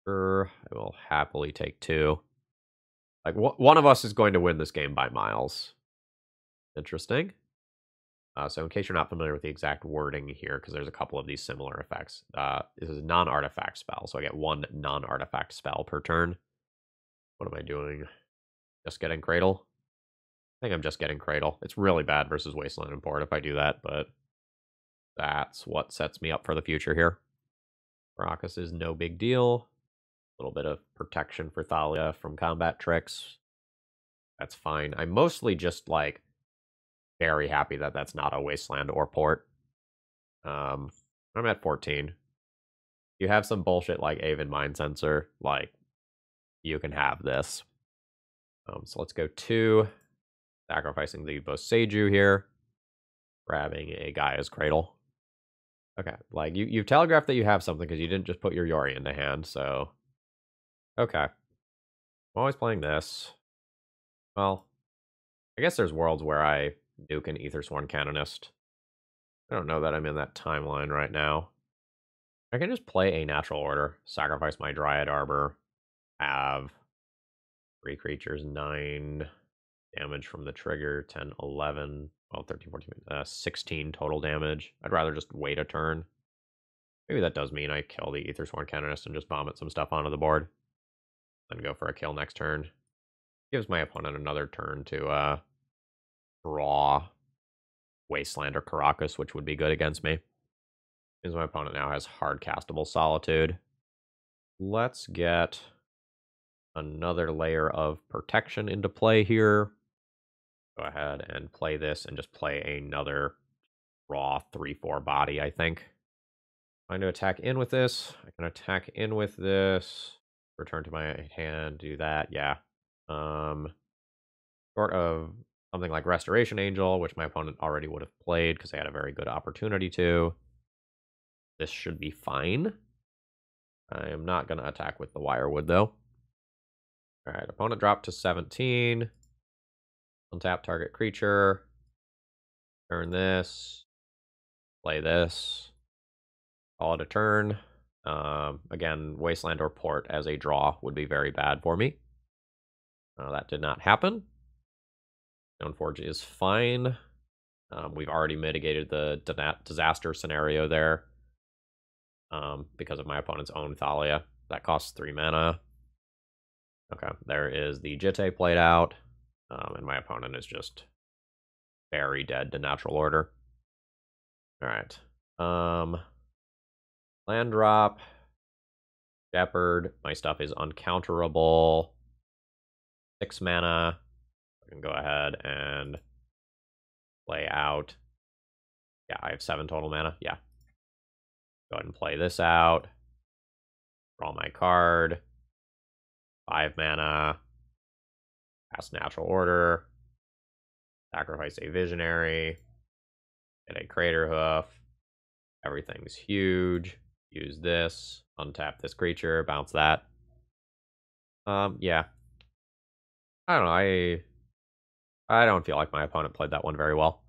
I will happily take 2. Like, one of us is going to win this game by miles. Interesting. So in case you're not familiar with the exact wording here, because there's a couple of these similar effects, this is a non-artifact spell, so I get 1 non-artifact spell per turn. What am I doing? Just getting Cradle? I think I'm just getting Cradle. It's really bad versus Wasteland Import if I do that, but that's what sets me up for the future here. Caracas is no big deal. A little bit of protection for Thalia from combat tricks. That's fine. I'm mostly just, like, very happy that that's not a Wasteland or Port. I'm at 14. You have some bullshit like Aven Mind Sensor, like, you can have this. So let's go 2. Sacrificing the Boseiju here. Grabbing a Gaia's Cradle. Okay, like, you've telegraphed that you have something because you didn't just put your Yori into hand, so... Okay. I'm always playing this. Well, I guess there's worlds where I nuke an Aethersworn Canonist. I don't know that I'm in that timeline right now. I can just play a natural order, sacrifice my Dryad Arbor, have 3 creatures, 9 damage from the trigger, 10, 11, well, 13, 14, 16 total damage. I'd rather just wait a turn. Maybe that does mean I kill the Aethersworn Canonist and just vomit some stuff onto the board. Then go for a kill next turn. Gives my opponent another turn to draw Wasteland or Caracas, which would be good against me. Because my opponent now has hard castable Solitude. Let's get another layer of protection into play here. Go ahead and play this and just play another raw 3/4 body, I think. I'm going to attack in with this. I can attack in with this. Return to my hand, do that, yeah. Sort of something like Restoration Angel, which my opponent already would have played because they had a very good opportunity to. This should be fine. I am not going to attack with the Wirewood, though. Alright, opponent dropped to 17. Untap target creature. Turn this. Play this. Call it a turn. Again, Wasteland or Port as a draw would be very bad for me. That did not happen. Stoneforge is fine. We've already mitigated the disaster scenario there. Because of my opponent's own Thalia. That costs 3 mana. Okay, there is the Jitte played out. And my opponent is just very dead to natural order. Alright. Land drop. Shepherd. My stuff is uncounterable. 6 mana. I can go ahead and play out. Yeah, I have 7 total mana. Yeah. Go ahead and play this out. Draw my card. 5 mana. Cast natural order. Sacrifice a visionary. Get a Craterhoof. Everything's huge. Use this. Untap this creature. Bounce that. Yeah. I don't know. I don't feel like my opponent played that one very well.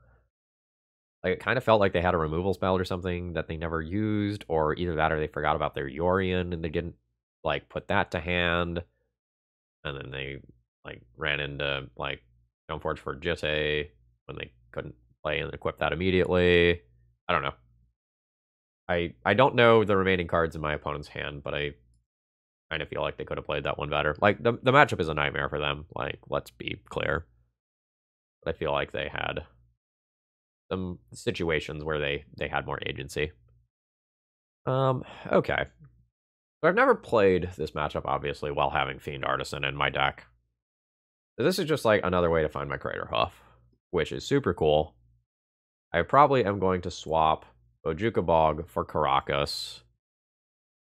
Like, it kind of felt like they had a removal spell or something that they never used, or either that or they forgot about their Yorion and they didn't, like, put that to hand. And then they, like, ran into, like, Stoneforge for Jitte when they couldn't play and equip that immediately. I don't know. I don't know the remaining cards in my opponent's hand, but I kind of feel like they could have played that one better. Like, the matchup is a nightmare for them. Like, let's be clear. But I feel like they had some situations where they had more agency. Okay. So I've never played this matchup, obviously, while having Fiend Artisan in my deck. So this is just like another way to find my Craterhoof, which is super cool. I probably am going to swap Bojuka Bog for Caracas.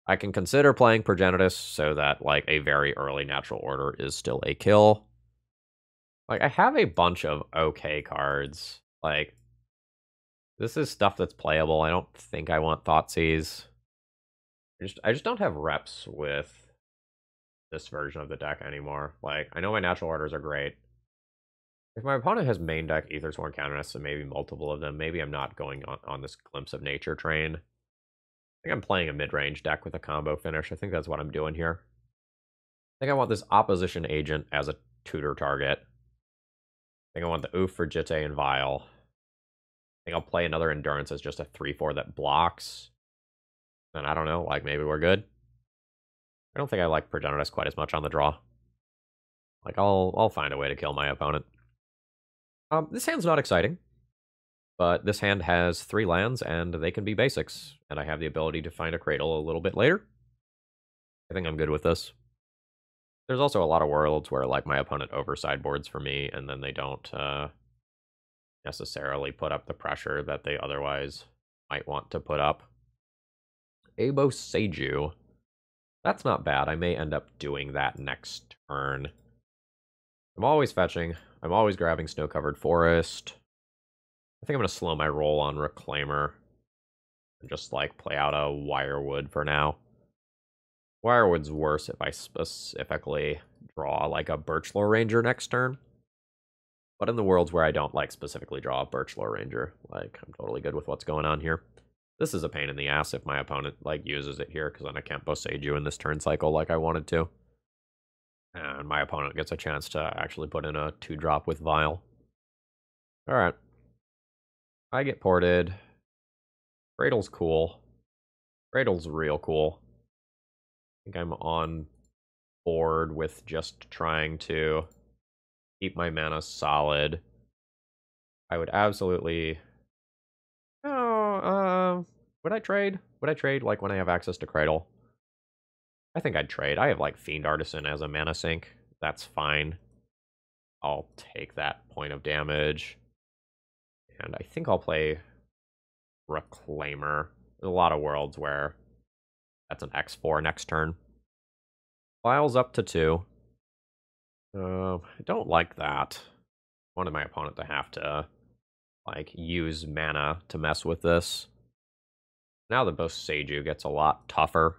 I can consider playing Progenitus so that, like, a very early natural order is still a kill. Like, I have a bunch of okay cards. Like, this is stuff that's playable. I don't think I want Thoughtseize. I just don't have reps with this version of the deck anymore. Like, I know my natural orders are great. If my opponent has main deck Aethersworn Canonists and maybe multiple of them, maybe I'm not going on this Glimpse of Nature train. I think I'm playing a mid-range deck with a combo finish. I think that's what I'm doing here. I think I want this Opposition Agent as a tutor target. I think I want the Oof for Jitte and Vile. I think I'll play another Endurance as just a 3/4 that blocks. And I don't know, like, maybe we're good. I don't think I like Progenitus quite as much on the draw. Like, I'll find a way to kill my opponent. This hand's not exciting, but this hand has 3 lands, and they can be basics, and I have the ability to find a Cradle a little bit later. I think I'm good with this. There's also a lot of worlds where, like, my opponent oversideboards for me, and then they don't necessarily put up the pressure that they otherwise might want to put up. Abo Seiju. That's not bad. I may end up doing that next turn. I'm always fetching. I'm always grabbing Snow-Covered Forest. I think I'm going to slow my roll on Reclaimer and just, like, play out a Wirewood for now. Wirewood's worse if I specifically draw, like, a Birchlore Ranger next turn. But in the worlds where I don't, like, specifically draw a Birchlore Ranger, like, I'm totally good with what's going on here. This is a pain in the ass if my opponent, like, uses it here, because then I can't Boseiju in this turn cycle like I wanted to. And my opponent gets a chance to actually put in a 2-drop with Vile. Alright. I get ported. Cradle's cool. Cradle's real cool. I think I'm on board with just trying to keep my mana solid. I would absolutely... Oh, would I trade? Would I trade, like, when I have access to Cradle? I think I'd trade. I have, like, Fiend Artisan as a mana sink. That's fine. I'll take that point of damage. And I think I'll play Reclaimer. There's a lot of worlds where that's an X4 next turn. File's up to 2. I don't like that. I wanted my opponent to have to, like, use mana to mess with this. Now the Boseiju gets a lot tougher.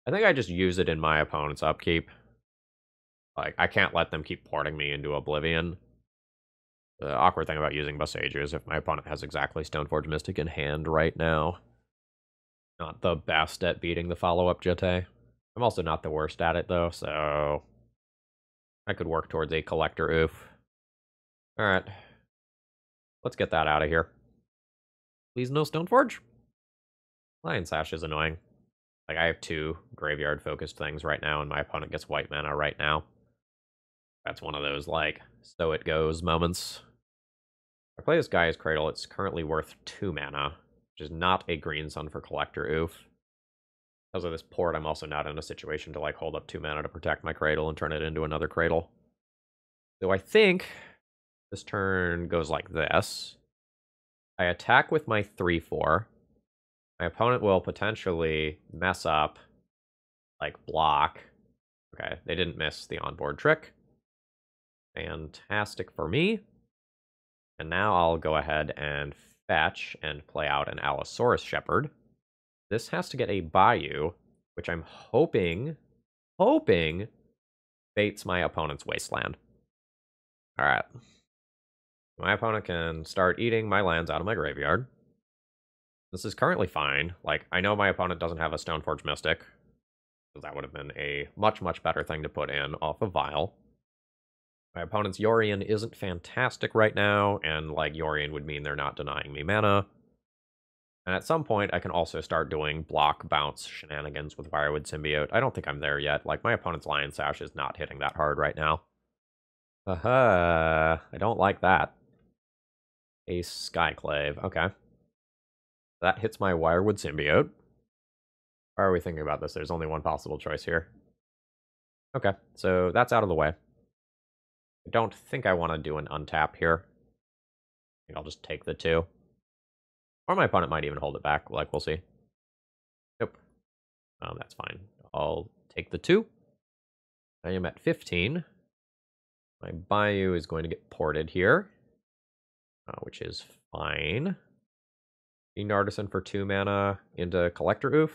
I think I just use it in my opponent's upkeep. Like, I can't let them keep porting me into Oblivion. The awkward thing about using Boseiju is if my opponent has exactly Stoneforge Mystic in hand right now. Not the best at beating the follow-up Jitte. I'm also not the worst at it, though, so... I could work towards a Collector Oof. Alright. Let's get that out of here. Please no Stoneforge? Lion Sash is annoying. Like, I have 2 graveyard-focused things right now, and my opponent gets white mana right now. That's one of those, like, so it goes moments. If I play this Gaia's Cradle, it's currently worth 2 mana, which is not a green sun for Collector Oof. Because of this port, I'm also not in a situation to, like, hold up 2 mana to protect my Cradle and turn it into another Cradle. So I think this turn goes like this. I attack with my 3/4. My opponent will potentially mess up, like, block. Okay, they didn't miss the onboard trick. Fantastic for me. And now I'll go ahead and fetch and play out an Allosaurus Shepherd. This has to get a Bayou, which I'm hoping baits my opponent's Wasteland. Alright. My opponent can start eating my lands out of my graveyard. This is currently fine. Like, I know my opponent doesn't have a Stoneforge Mystic, because that would have been a much, much better thing to put in off of Vial. My opponent's Yorion isn't fantastic right now, and, like, Yorion would mean they're not denying me mana. And at some point, I can also start doing block bounce shenanigans with Wirewood Symbiote. I don't think I'm there yet. Like, my opponent's Lion Sash is not hitting that hard right now. I don't like that. A Skyclave. Okay. That hits my Wirewood Symbiote. Why are we thinking about this? There's only one possible choice here. Okay, so that's out of the way. I don't think I want to do an untap here. I think I'll just take the 2. Or my opponent might even hold it back. Like, we'll see. Nope. That's fine. I'll take the 2. I am at 15. My Bayou is going to get ported here, which is fine. Fiend Artisan for 2 mana into Craterhoof.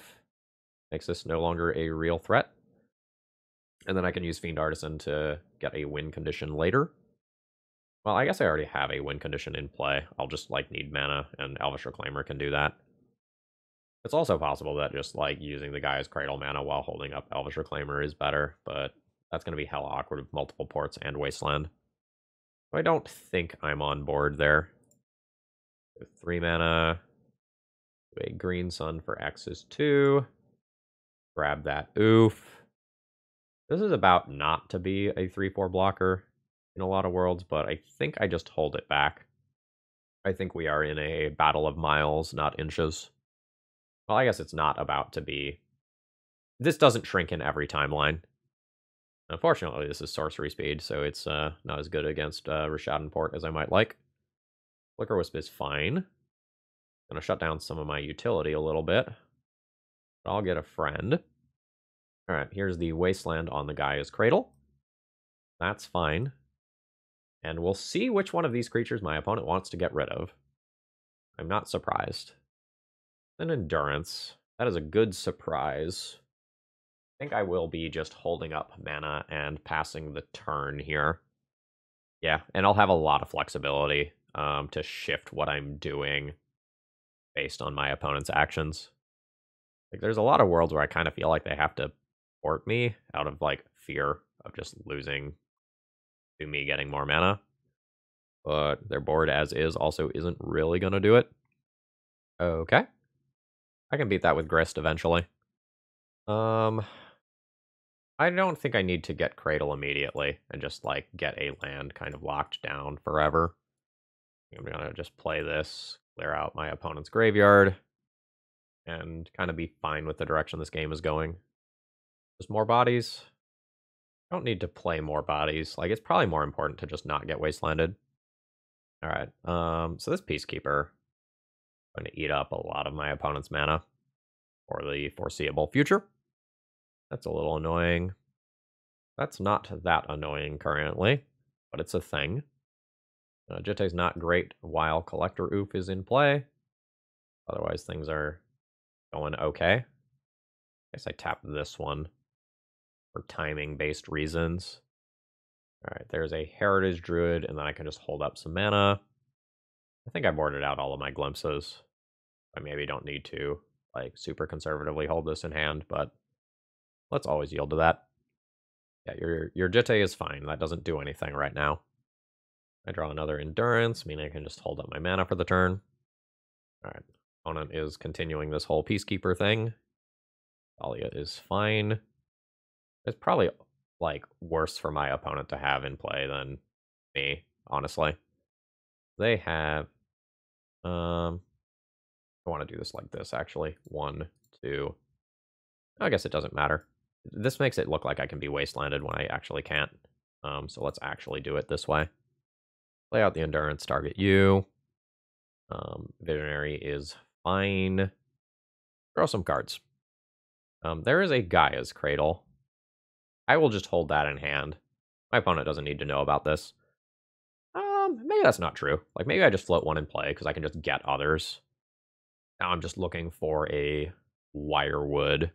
Makes this no longer a real threat. And then I can use Fiend Artisan to get a win condition later. Well, I guess I already have a win condition in play. I'll just, like, need mana, and Elvish Reclaimer can do that. It's also possible that just, like, using the guy's Cradle mana while holding up Elvish Reclaimer is better, but that's going to be hella awkward with multiple ports and Wasteland. So I don't think I'm on board there. So 3 mana. A Green Sun for X is 2. Grab that oof. This is about not to be a 3/4 blocker in a lot of worlds, but I think I just hold it back. I think we are in a battle of miles, not inches. Well, I guess it's not about to be. This doesn't shrink in every timeline. Unfortunately, this is sorcery speed, so it's not as good against Rishadan Port as I might like. Flicker Wisp is fine. Gonna shut down some of my utility a little bit. But I'll get a friend. Alright, here's the Wasteland on the Gaia's Cradle. That's fine. And we'll see which one of these creatures my opponent wants to get rid of. I'm not surprised. An Endurance. That is a good surprise. I think I will be just holding up mana and passing the turn here. Yeah, and I'll have a lot of flexibility to shift what I'm doing based on my opponent's actions. Like, there's a lot of worlds where I kind of feel like they have to port me out of, like, fear of just losing to me getting more mana. But their board as is also isn't really going to do it. Okay. I can beat that with Grist eventually. I don't think I need to get Cradle immediately and just, like, get a land kind of locked down forever. I'm going to just play this, clear out my opponent's graveyard, and kind of be fine with the direction this game is going. Just more bodies. I don't need to play more bodies. Like, it's probably more important to just not get wastelanded. Alright, so this Peacekeeper is going to eat up a lot of my opponent's mana for the foreseeable future. That's a little annoying. That's not that annoying currently, but it's a thing. Jitte's not great while Craterhoof is in play. Otherwise, things are going okay. I guess I tap this one for timing-based reasons. Alright, there's a Heritage Druid, and then I can just hold up some mana. I think I boarded out all of my glimpses. I maybe don't need to, like, super conservatively hold this in hand, but let's always yield to that. Yeah, your Jitte is fine. That doesn't do anything right now. I draw another Endurance, meaning I can just hold up my mana for the turn. Alright, opponent is continuing this whole Peacekeeper thing. Dahlia is fine. It's probably, like, worse for my opponent to have in play than me, honestly. They have, I want to do this like this, actually. 1, 2. I guess it doesn't matter. This makes it look like I can be wastelanded when I actually can't. So let's actually do it this way. Play out the Endurance, target you. Visionary is fine. Draw some cards. There is a Gaia's Cradle. I will just hold that in hand. My opponent doesn't need to know about this. Maybe that's not true. Like, maybe I just float one in play because I can just get others. Now I'm just looking for a Wirewood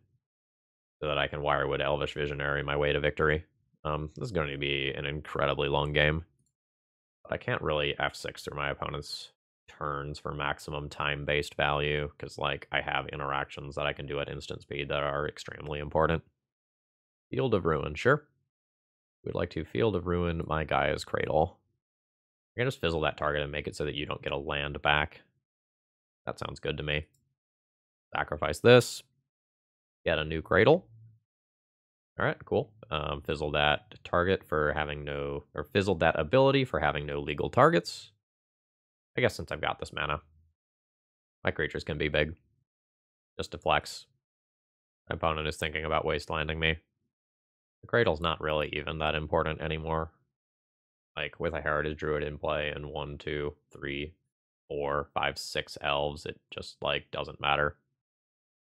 so that I can Wirewood Elvish Visionary my way to victory. This is going to be an incredibly long game. But I can't really F6 through my opponent's turns for maximum time-based value, because, like, I have interactions that I can do at instant speed that are extremely important. Field of Ruin, sure. We'd like to Field of Ruin my Gaia's Cradle. I can just fizzle that target and make it so that you don't get a land back. That sounds good to me. Sacrifice this. Get a new Cradle. Alright, cool. Fizzle that target for having no... Or fizzled that ability for having no legal targets. I guess since I've got this mana, my creatures can be big. Just to flex. My opponent is thinking about wastelanding me. The Cradle's not really even that important anymore. Like, with a Heritage Druid in play and 1, 2, 3, 4, 5, 6 elves, it just, like, doesn't matter.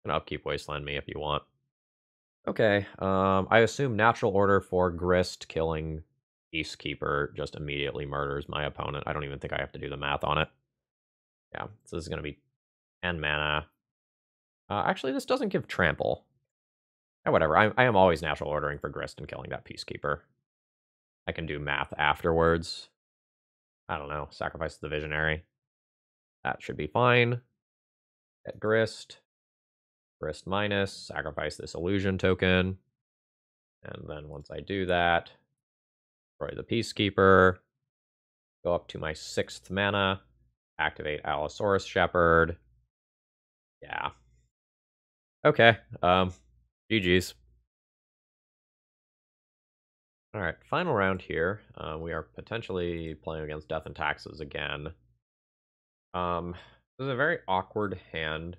You can upkeep wasteland me if you want. Okay, I assume natural order for Grist killing Peacekeeper just immediately murders my opponent. I don't even think I have to do the math on it. Yeah, so this is going to be 10 mana. Actually, this doesn't give trample. Yeah, whatever. I am always natural ordering for Grist and killing that Peacekeeper. I can do math afterwards. I don't know. Sacrifice the Visionary. That should be fine. Get Grist. Grist minus. Sacrifice this Illusion token. And then once I do that, destroy the Peacekeeper. Go up to my 6th mana. Activate Allosaurus Shepherd. Yeah. Okay. GG's. Alright, final round here. We are potentially playing against Death and Taxes again. This is a very awkward hand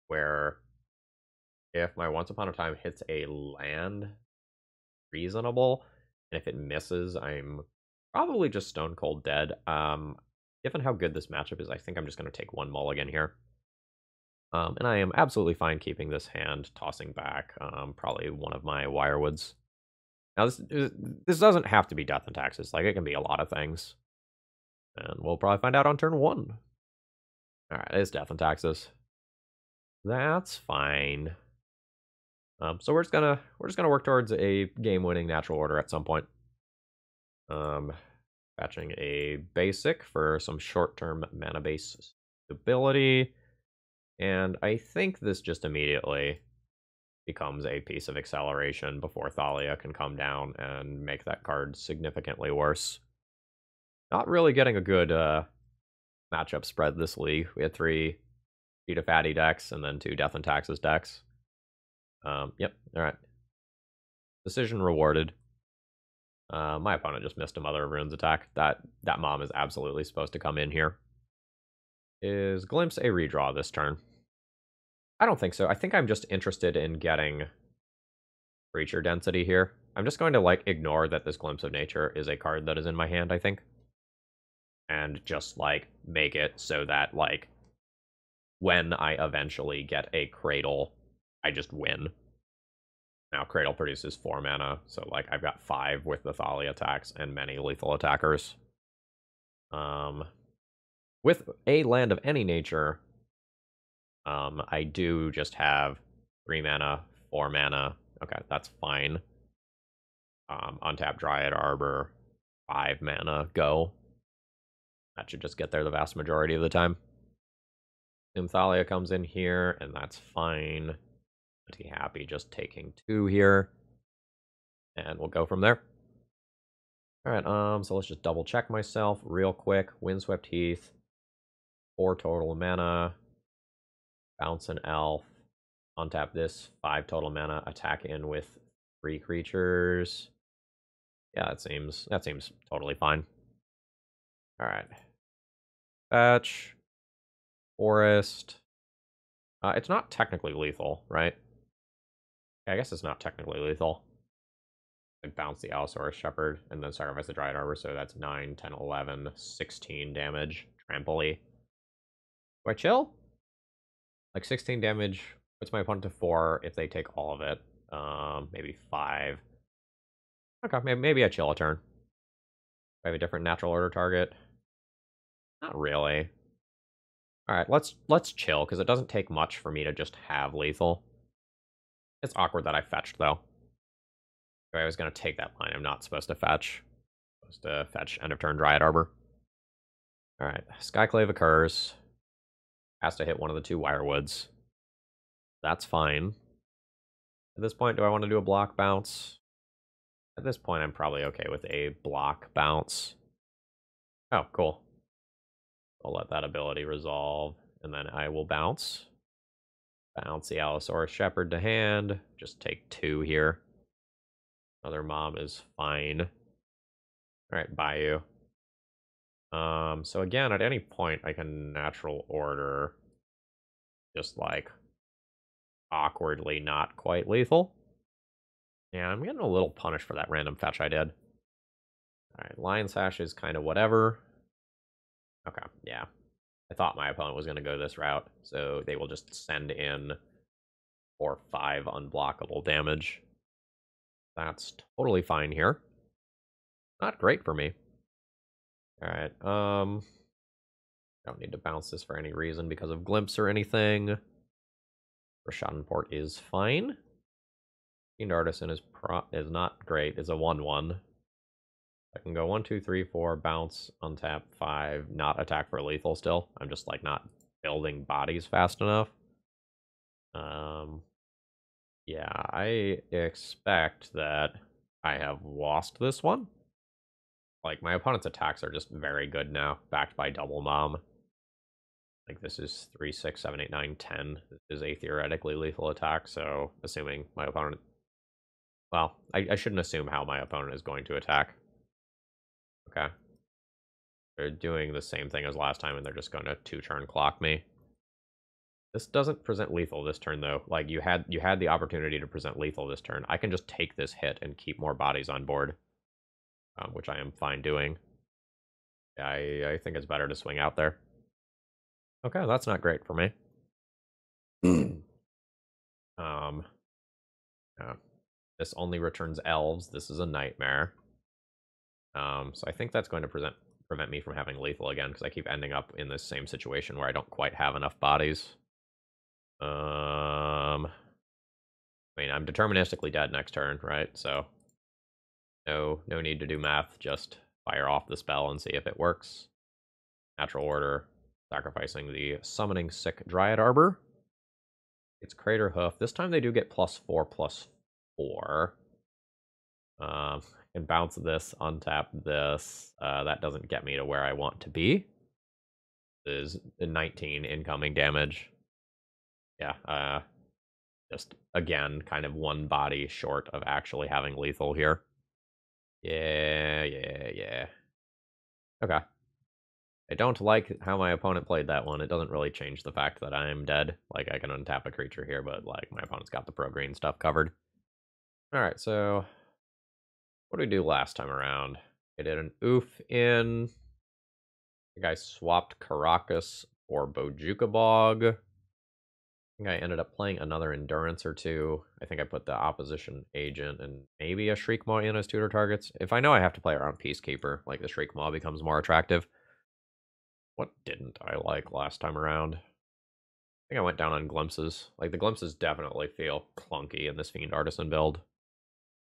where if my Once Upon a Time hits a land, reasonable, and if it misses, I'm probably just stone cold dead. Given how good this matchup is, I think I'm just going to take one mulligan here. And I am absolutely fine keeping this hand, tossing back probably one of my Wirewoods. Now, this doesn't have to be Death and Taxes. Like, it can be a lot of things. And we'll probably find out on turn 1. Alright, it's Death and Taxes. That's fine. So we're just gonna work towards a game-winning natural order at some point. Fetching a basic for some short-term mana base stability. And I think this just immediately becomes a piece of acceleration before Thalia can come down and make that card significantly worse. Not really getting a good matchup spread this league. We had 3 Cheetah Fatty decks and then 2 Death and Taxes decks. Yep, alright. Decision rewarded. My opponent just missed a Mother of Runes attack. That mom is absolutely supposed to come in here. Is Glimpse a redraw this turn? I don't think so. I think I'm just interested in getting creature density here. I'm just going to, like, ignore that this Glimpse of Nature is a card that is in my hand, I think. And just, like, make it so that, like, when I eventually get a Cradle, I just win. Now, Cradle produces 4 mana, so, like, I've got 5 with the Thalia attacks and many lethal attackers. With a land of any nature, I do just have 3 mana, 4 mana. Okay, that's fine. Untap Dryad Arbor, 5 mana, go. That should just get there the vast majority of the time. Thalia comes in here, and that's fine. Pretty happy just taking 2 here. And we'll go from there. Alright, so let's just double check myself real quick. Windswept Heath. 4 total mana. Bounce an elf. Untap this. 5 total mana. Attack in with 3 creatures. Yeah, that seems totally fine. Alright. Fetch. Forest. It's not technically lethal, right? I guess it's not technically lethal. Like, bounce the Allosaurus Shepherd, and then sacrifice the Dryad Arbor, so that's 9, 10, 11, 16 damage. Trampoly. Do I chill? Like, 16 damage puts my opponent to 4 if they take all of it. Maybe 5. Okay, maybe I chill a turn. Do I have a different natural order target? Not really. Alright, let's chill, because it doesn't take much for me to just have lethal. It's awkward that I fetched, though. If I was going to take that line, I'm not supposed to fetch. Just to fetch end of turn Dryad Arbor. Alright, Skyclave occurs. Has to hit one of the 2 Wirewoods. That's fine. At this point, do I want to do a block bounce? At this point, I'm probably okay with a block bounce. Oh, cool. I'll let that ability resolve, and then I will bounce. Bounce the Allosaurus Shepherd to hand. Just take 2 here. Another mob is fine. Alright, Bayou. So again, at any point, I can natural order. Just like awkwardly not quite lethal. Yeah, I'm getting a little punished for that random fetch I did. Alright, Lion Sash is kind of whatever. Okay, yeah. I thought my opponent was going to go this route, so they will just send in 4 or 5 unblockable damage. That's totally fine here. Not great for me. Alright, don't need to bounce this for any reason because of Glimpse or anything. Schadenport is fine. Fiend Artisan is not great. It's a 1/1. I can go 1, 2, 3, 4, bounce, untap, 5, not attack for lethal still. I'm just like not building bodies fast enough. Yeah, I expect that I have lost this one. Like, my opponent's attacks are just very good now, backed by double mom. Like, this is 3, 6, 7, 8, 9, 10. This is a theoretically lethal attack, so assuming my opponent... Well, I shouldn't assume how my opponent is going to attack. Okay. They're doing the same thing as last time, and they're just going to 2-turn clock me. This doesn't present lethal this turn, though. Like, you had the opportunity to present lethal this turn. I can just take this hit and keep more bodies on board, which I am fine doing. Yeah, I think it's better to swing out there. Okay, that's not great for me. Yeah. This only returns elves. This is a nightmare. So I think that's going to prevent me from having lethal again, because I keep ending up in this same situation where I don't quite have enough bodies. I mean, I'm deterministically dead next turn, right? So no need to do math. Just fire off the spell and see if it works. Natural order, sacrificing the Summoning Sick Dryad Arbor. It's Craterhoof. This time they do get +4/+4. Can bounce this, untap this. That doesn't get me to where I want to be. This is 19 incoming damage. Yeah, just, again, kind of one body short of actually having lethal here. Yeah. Okay. I don't like how my opponent played that one. It doesn't really change the fact that I'm dead. Like, I can untap a creature here, but, like, my opponent's got the pro-green stuff covered. Alright, so... what did we do last time around? I did an oof in... I think I swapped Caracas for Bojuka Bog. I think I ended up playing another Endurance or 2. I think I put the Opposition Agent and maybe a Shriekmaw in as tutor targets. If I know I have to play around Peacekeeper, like, the Shriekmaw becomes more attractive. What didn't I like last time around? I think I went down on Glimpses. Like, the Glimpses definitely feel clunky in this Fiend Artisan build.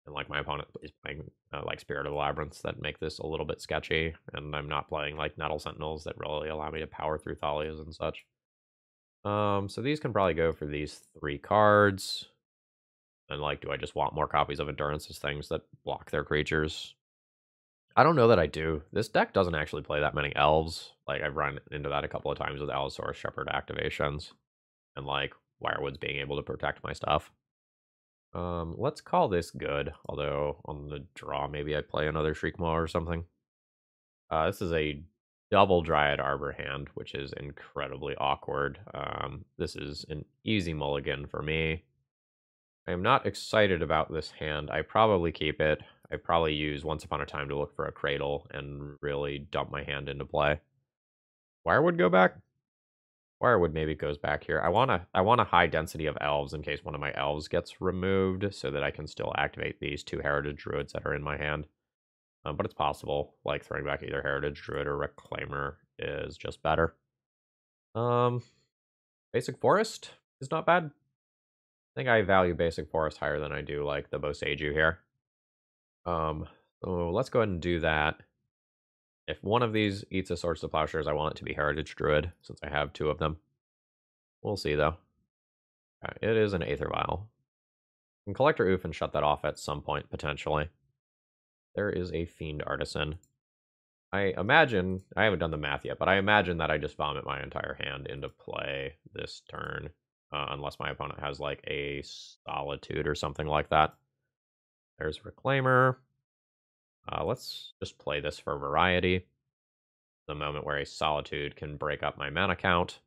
And, like, my opponent is playing, like, Spirit of the Labyrinths that make this a little bit sketchy. And I'm not playing, like, Nettle Sentinels that really allow me to power through Thalias and such. So these can probably go for these 3 cards. And, like, do I just want more copies of Endurance as things that block their creatures? I don't know that I do. This deck doesn't actually play that many elves. Like, I've run into that a couple of times with Allosaurus Shepherd activations. And, like, Wirewoods being able to protect my stuff. Let's call this good. Although, on the draw, maybe I play another Shriekmaw or something. This is a double Dryad Arbor hand, which is incredibly awkward. This is an easy mulligan for me. I am not excited about this hand. I probably keep it. I probably use Once Upon a Time to look for a Cradle and really dump my hand into play. Wirewood go back? Wirewood maybe goes back here. I want a high density of elves in case one of my elves gets removed so that I can still activate these 2 Heritage Druids that are in my hand. But it's possible. Like, throwing back either Heritage Druid or Reclaimer is just better. Basic Forest is not bad. I think I value Basic Forest higher than I do, like, the Boseiju here. So let's go ahead and do that. If one of these eats a Swords to Plowshares, I want it to be Heritage Druid, since I have 2 of them. We'll see, though. It is an Aether Vial. I can Craterhoof and shut that off at some point, potentially. There is a Fiend Artisan. I imagine, I haven't done the math yet, but I imagine that I just vomit my entire hand into play this turn. Unless my opponent has, like, a Solitude or something like that. There's Reclaimer. Let's just play this for variety. The moment where a Solitude can break up my mana count.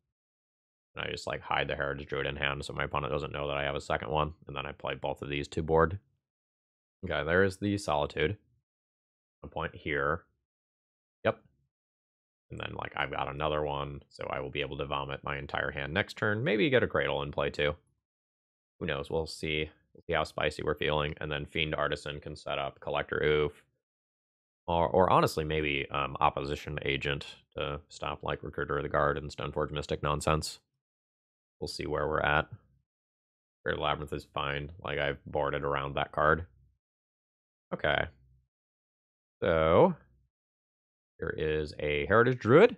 And I just, like, hide the Heritage Druid in hand so my opponent doesn't know that I have a second one. And then I play both of these to board. Okay, there is the Solitude. A point here. Yep. And then, like, I've got another one, so I will be able to vomit my entire hand next turn. Maybe get a Cradle in play, too. Who knows? We'll see. We'll see how spicy we're feeling. And then Fiend Artisan can set up Craterhoof. Or honestly, maybe Opposition Agent to stop, like, Recruiter of the Guard and Stoneforge Mystic nonsense. We'll see where we're at. Great Labyrinth is fine. Like, I've boarded around that card. Okay. So, here is a Heritage Druid.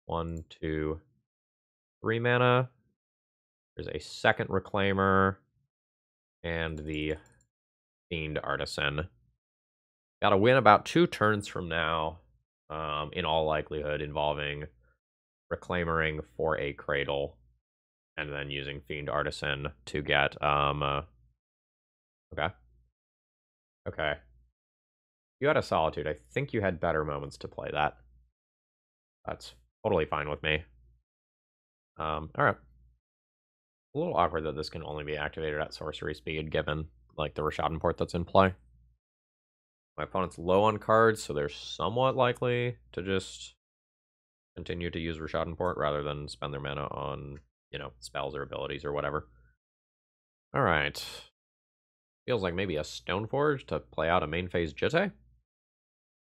1, 2, 3 mana. There's a second Reclaimer. And the Fiend Artisan. Gotta win about 2 turns from now. In all likelihood, involving Reclaimering for a Cradle. And then using Fiend Artisan to get, okay. Okay. You had a Solitude. I think you had better moments to play that. That's totally fine with me. Alright. A little awkward that this can only be activated at sorcery speed, given, like, the Rishadan port that's in play. My opponent's low on cards, so they're somewhat likely to just continue to use Rishadan port rather than spend their mana on, you know, spells or abilities or whatever. Alright. Feels like maybe a Stoneforge to play out a main phase Jitte.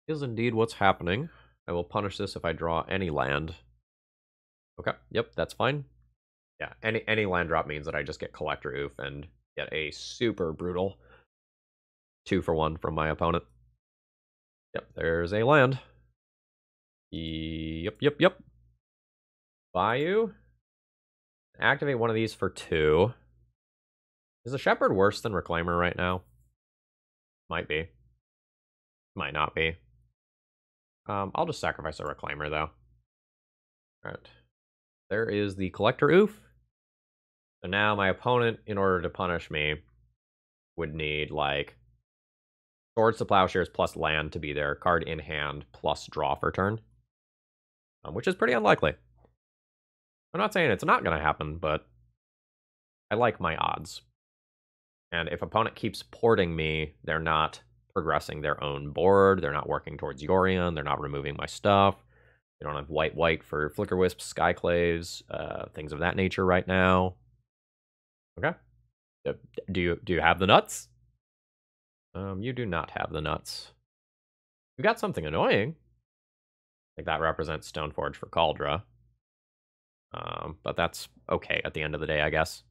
Is indeed what's happening. I will punish this if I draw any land. Okay, yep, that's fine. Yeah, any land drop means that I just get Craterhoof and get a super brutal 2-for-1 from my opponent. Yep, there's a land. Yep. Bayou. Activate one of these for 2. Is the Shepherd worse than Reclaimer right now? Might be. Might not be. I'll just sacrifice a Reclaimer, though. Alright. There is the Craterhoof. So now my opponent, in order to punish me, would need, like, Swords to Plowshares plus land to be their card in hand plus draw for turn. Which is pretty unlikely. I'm not saying it's not going to happen, but I like my odds. And if opponent keeps porting me, they're not progressing their own board. They're not working towards Yorion. They're not removing my stuff. They don't have white for Flicker Wisps, Skyclaves, things of that nature right now. Okay. Do you have the nuts? You do not have the nuts. You got something annoying. Like that represents Stoneforge for Kaldra. But that's okay at the end of the day, I guess.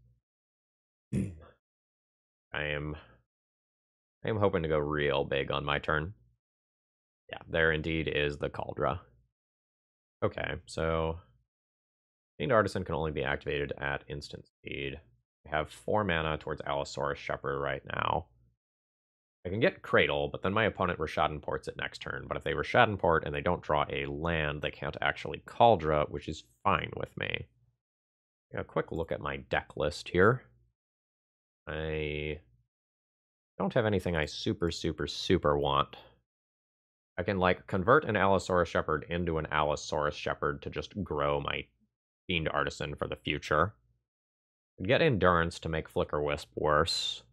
I am hoping to go real big on my turn. Yeah, there indeed is the Kaldra. Okay, so Fiend Artisan can only be activated at instant speed. I have 4 mana towards Allosaurus Shepherd right now. I can get Cradle, but then my opponent Rishadan ports it next turn. But if they Rishadan port and they don't draw a land, they can't actually Kaldra, which is fine with me. A quick look at my deck list here. I don't have anything I super want. I can, like, convert an Allosaurus Shepherd into an Allosaurus Shepherd to just grow my Fiend Artisan for the future. Get Endurance to make Flicker Wisp worse.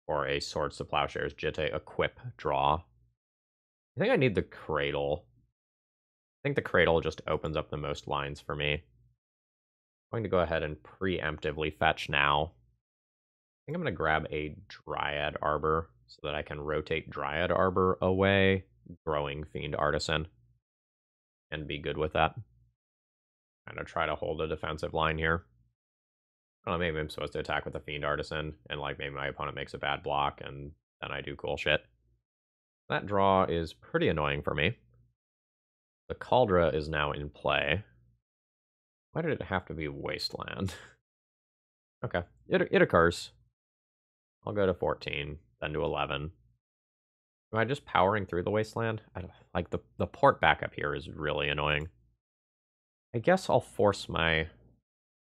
Or a Swords to Plowshares Jitte equip draw. I think I need the Cradle. I think the Cradle just opens up the most lines for me. I'm going to go ahead and preemptively fetch now. I think I'm going to grab a Dryad Arbor so that I can rotate Dryad Arbor away, growing Fiend Artisan, and be good with that. Kind of try to hold a defensive line here. I don't know, maybe I'm supposed to attack with the Fiend Artisan, and, like, maybe my opponent makes a bad block, and then I do cool shit. That draw is pretty annoying for me. The Cauldra is now in play. Why did it have to be Wasteland? Okay, it occurs. I'll go to 14, then to 11. Am I just powering through the Wasteland? I don't, like, the port backup here is really annoying. I guess I'll force my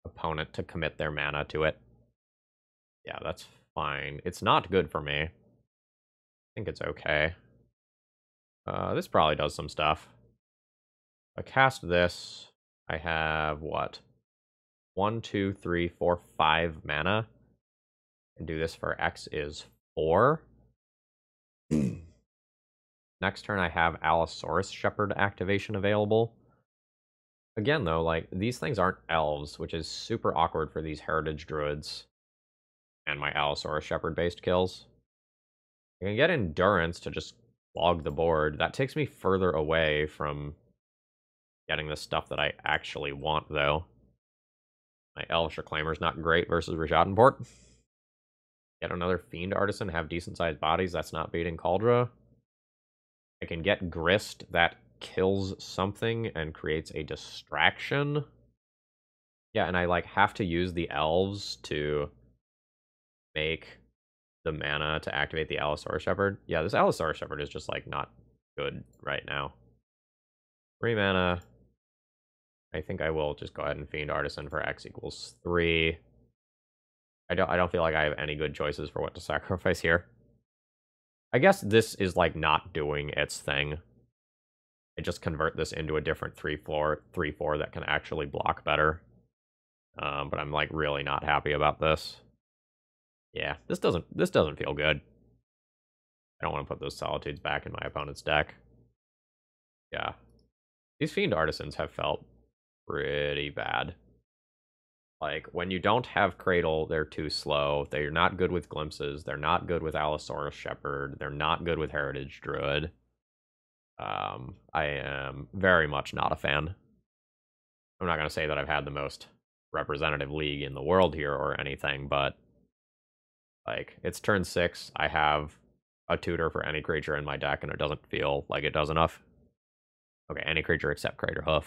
opponent to commit their mana to it. Yeah, that's fine. It's not good for me. I think it's okay. This probably does some stuff. I cast this. I have, what? 1, 2, 3, 4, 5 mana. And do this for X is 4. Next turn, I have Allosaurus Shepherd activation available. Again, though, like, these things aren't elves, which is super awkward for these Heritage Druids and my Allosaurus Shepherd-based kills. I can get Endurance to just log the board. That takes me further away from getting the stuff that I actually want, though. My Elvish Reclaimer's not great versus Rajadonport. Get another Fiend Artisan, have decent-sized bodies. That's not beating Cauldra. I can get Grist, that kills something and creates a distraction. Yeah, and I, like, have to use the Elves to make the mana to activate the Allosaurus Shepherd. Yeah, this Allosaurus Shepherd is just, like, not good right now. 3 mana. I think I will just go ahead and Fiend Artisan for X equals 3. I don't feel like I have any good choices for what to sacrifice here. I guess this is, like, not doing its thing. I just convert this into a different 3/4 that can actually block better. But I'm, like, really not happy about this. Yeah, this doesn't feel good. I don't want to put those Solitudes back in my opponent's deck. Yeah. These Fiend Artisans have felt pretty bad. Like, when you don't have Cradle, they're too slow. They're not good with Glimpses. They're not good with Allosaurus Shepherd. They're not good with Heritage Druid. I am very much not a fan. I'm not going to say that I've had the most representative league in the world here or anything, but, like, it's turn 6. I have a tutor for any creature in my deck, and it doesn't feel like it does enough. Okay, any creature except Craterhoof.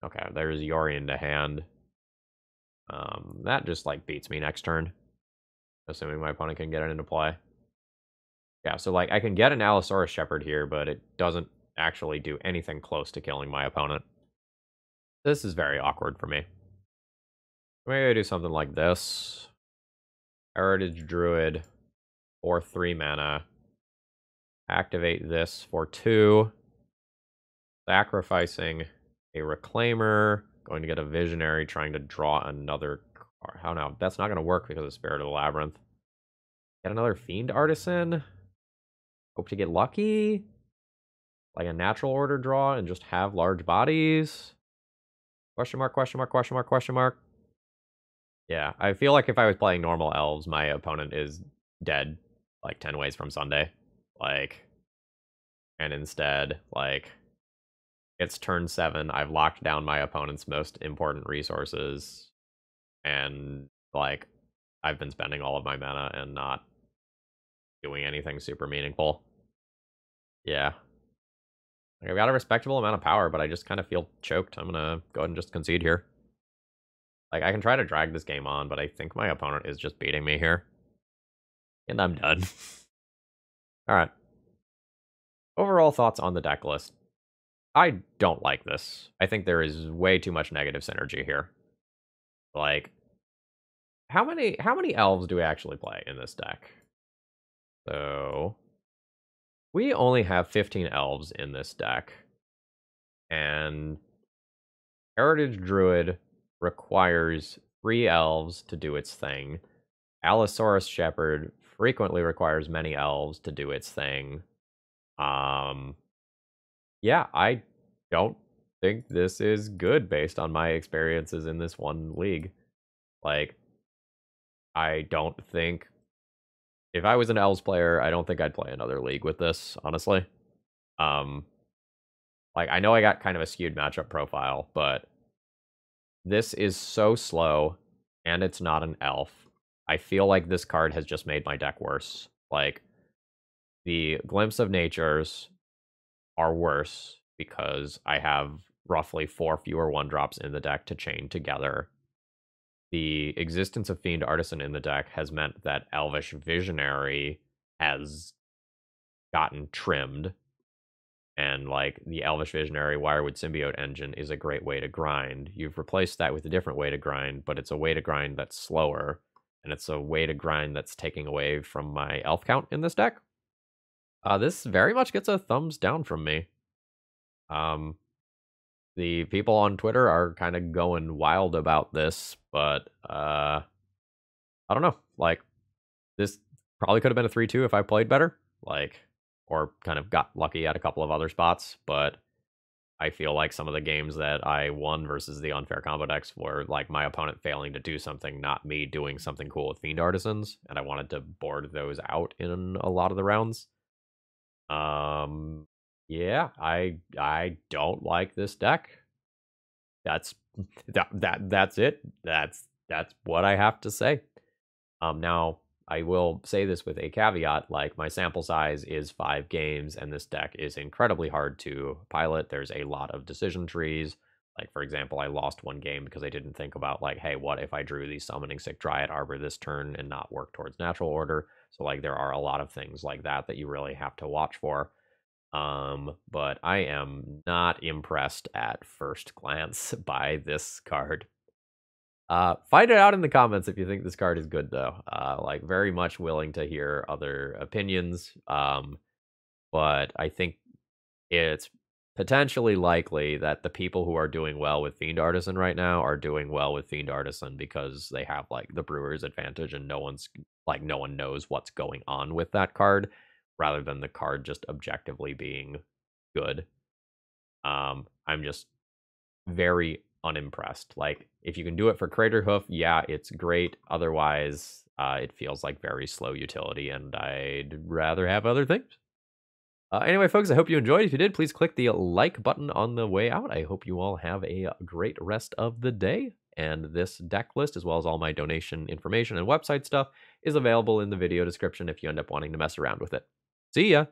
Okay, there's Yorion to hand. That just, like, beats me next turn, assuming my opponent can get it into play. Yeah, so, like, I can get an Allosaurus Shepherd here, but it doesn't actually do anything close to killing my opponent. This is very awkward for me. Maybe I do something like this. Heritage Druid for 3 mana. Activate this for 2. Sacrificing a Reclaimer. Going to get a Visionary, trying to draw another card. How now? That's not going to work because of Spirit of the Labyrinth. Get another Fiend Artisan. Hope to get lucky. Like a natural order draw and just have large bodies. Question mark, question mark, question mark, question mark. Yeah, I feel like if I was playing normal elves, my opponent is dead like 10 ways from Sunday. Like, and instead, like, it's turn 7. I've locked down my opponent's most important resources. And, like, I've been spending all of my mana and not doing anything super meaningful. Yeah. Like, I've got a respectable amount of power, but I just kind of feel choked. I'm gonna go ahead and just concede here. Like, I can try to drag this game on, but I think my opponent is just beating me here. And I'm done. Alright. Overall thoughts on the deck list. I don't like this. I think there is way too much negative synergy here. Like, how many elves do we actually play in this deck? So, we only have 15 elves in this deck. And Heritage Druid requires 3 elves to do its thing. Allosaurus Shepherd frequently requires many elves to do its thing. Yeah, I don't think this is good based on my experiences in this one league. Like, I don't think... If I was an Elves player, I don't think I'd play another league with this, honestly. Like, I know I got kind of a skewed matchup profile, but this is so slow, and it's not an elf. I feel like this card has just made my deck worse. Like, The Glimpse of Natures are worse because I have roughly 4 fewer 1-drops in the deck to chain together. The existence of Fiend Artisan in the deck has meant that Elvish Visionary has gotten trimmed. And like the Elvish Visionary Wirewood Symbiote engine is a great way to grind. You've replaced that with a different way to grind, but it's a way to grind that's slower. And it's a way to grind that's taking away from my elf count in this deck. This very much gets a thumbs down from me. The people on Twitter are kind of going wild about this, but I don't know. Like, this probably could have been a 3-2 if I played better. Like, or kind of got lucky at a couple of other spots, but I feel like some of the games that I won versus the unfair combo decks were like my opponent failing to do something, not me doing something cool with Fiend Artisans, and I wanted to board those out in a lot of the rounds. Yeah, I don't like this deck. That's that's it. That's what I have to say. Now I will say this with a caveat, like my sample size is 5 games and this deck is incredibly hard to pilot. There's a lot of decision trees. Like, for example, I lost one game because I didn't think about, like, hey, what if I drew the Summoning Sick Dryad Arbor this turn and not work towards natural order? So, like, there are a lot of things like that that you really have to watch for. But I am not impressed at first glance by this card. Find it out in the comments if you think this card is good, though. Like, very much willing to hear other opinions. But I think it's potentially likely that the people who are doing well with Fiend Artisan right now are doing well with Fiend Artisan because they have, like, the Brewer's advantage and no one knows what's going on with that card, rather than the card just objectively being good. I'm just very unimpressed. Like, if you can do it for Craterhoof, yeah, it's great. Otherwise, it feels like very slow utility, and I'd rather have other things. Anyway, folks, I hope you enjoyed. If you did, please click the like button on the way out. I hope you all have a great rest of the day. And this deck list, as well as all my donation information and website stuff, is available in the video description if you end up wanting to mess around with it. See ya!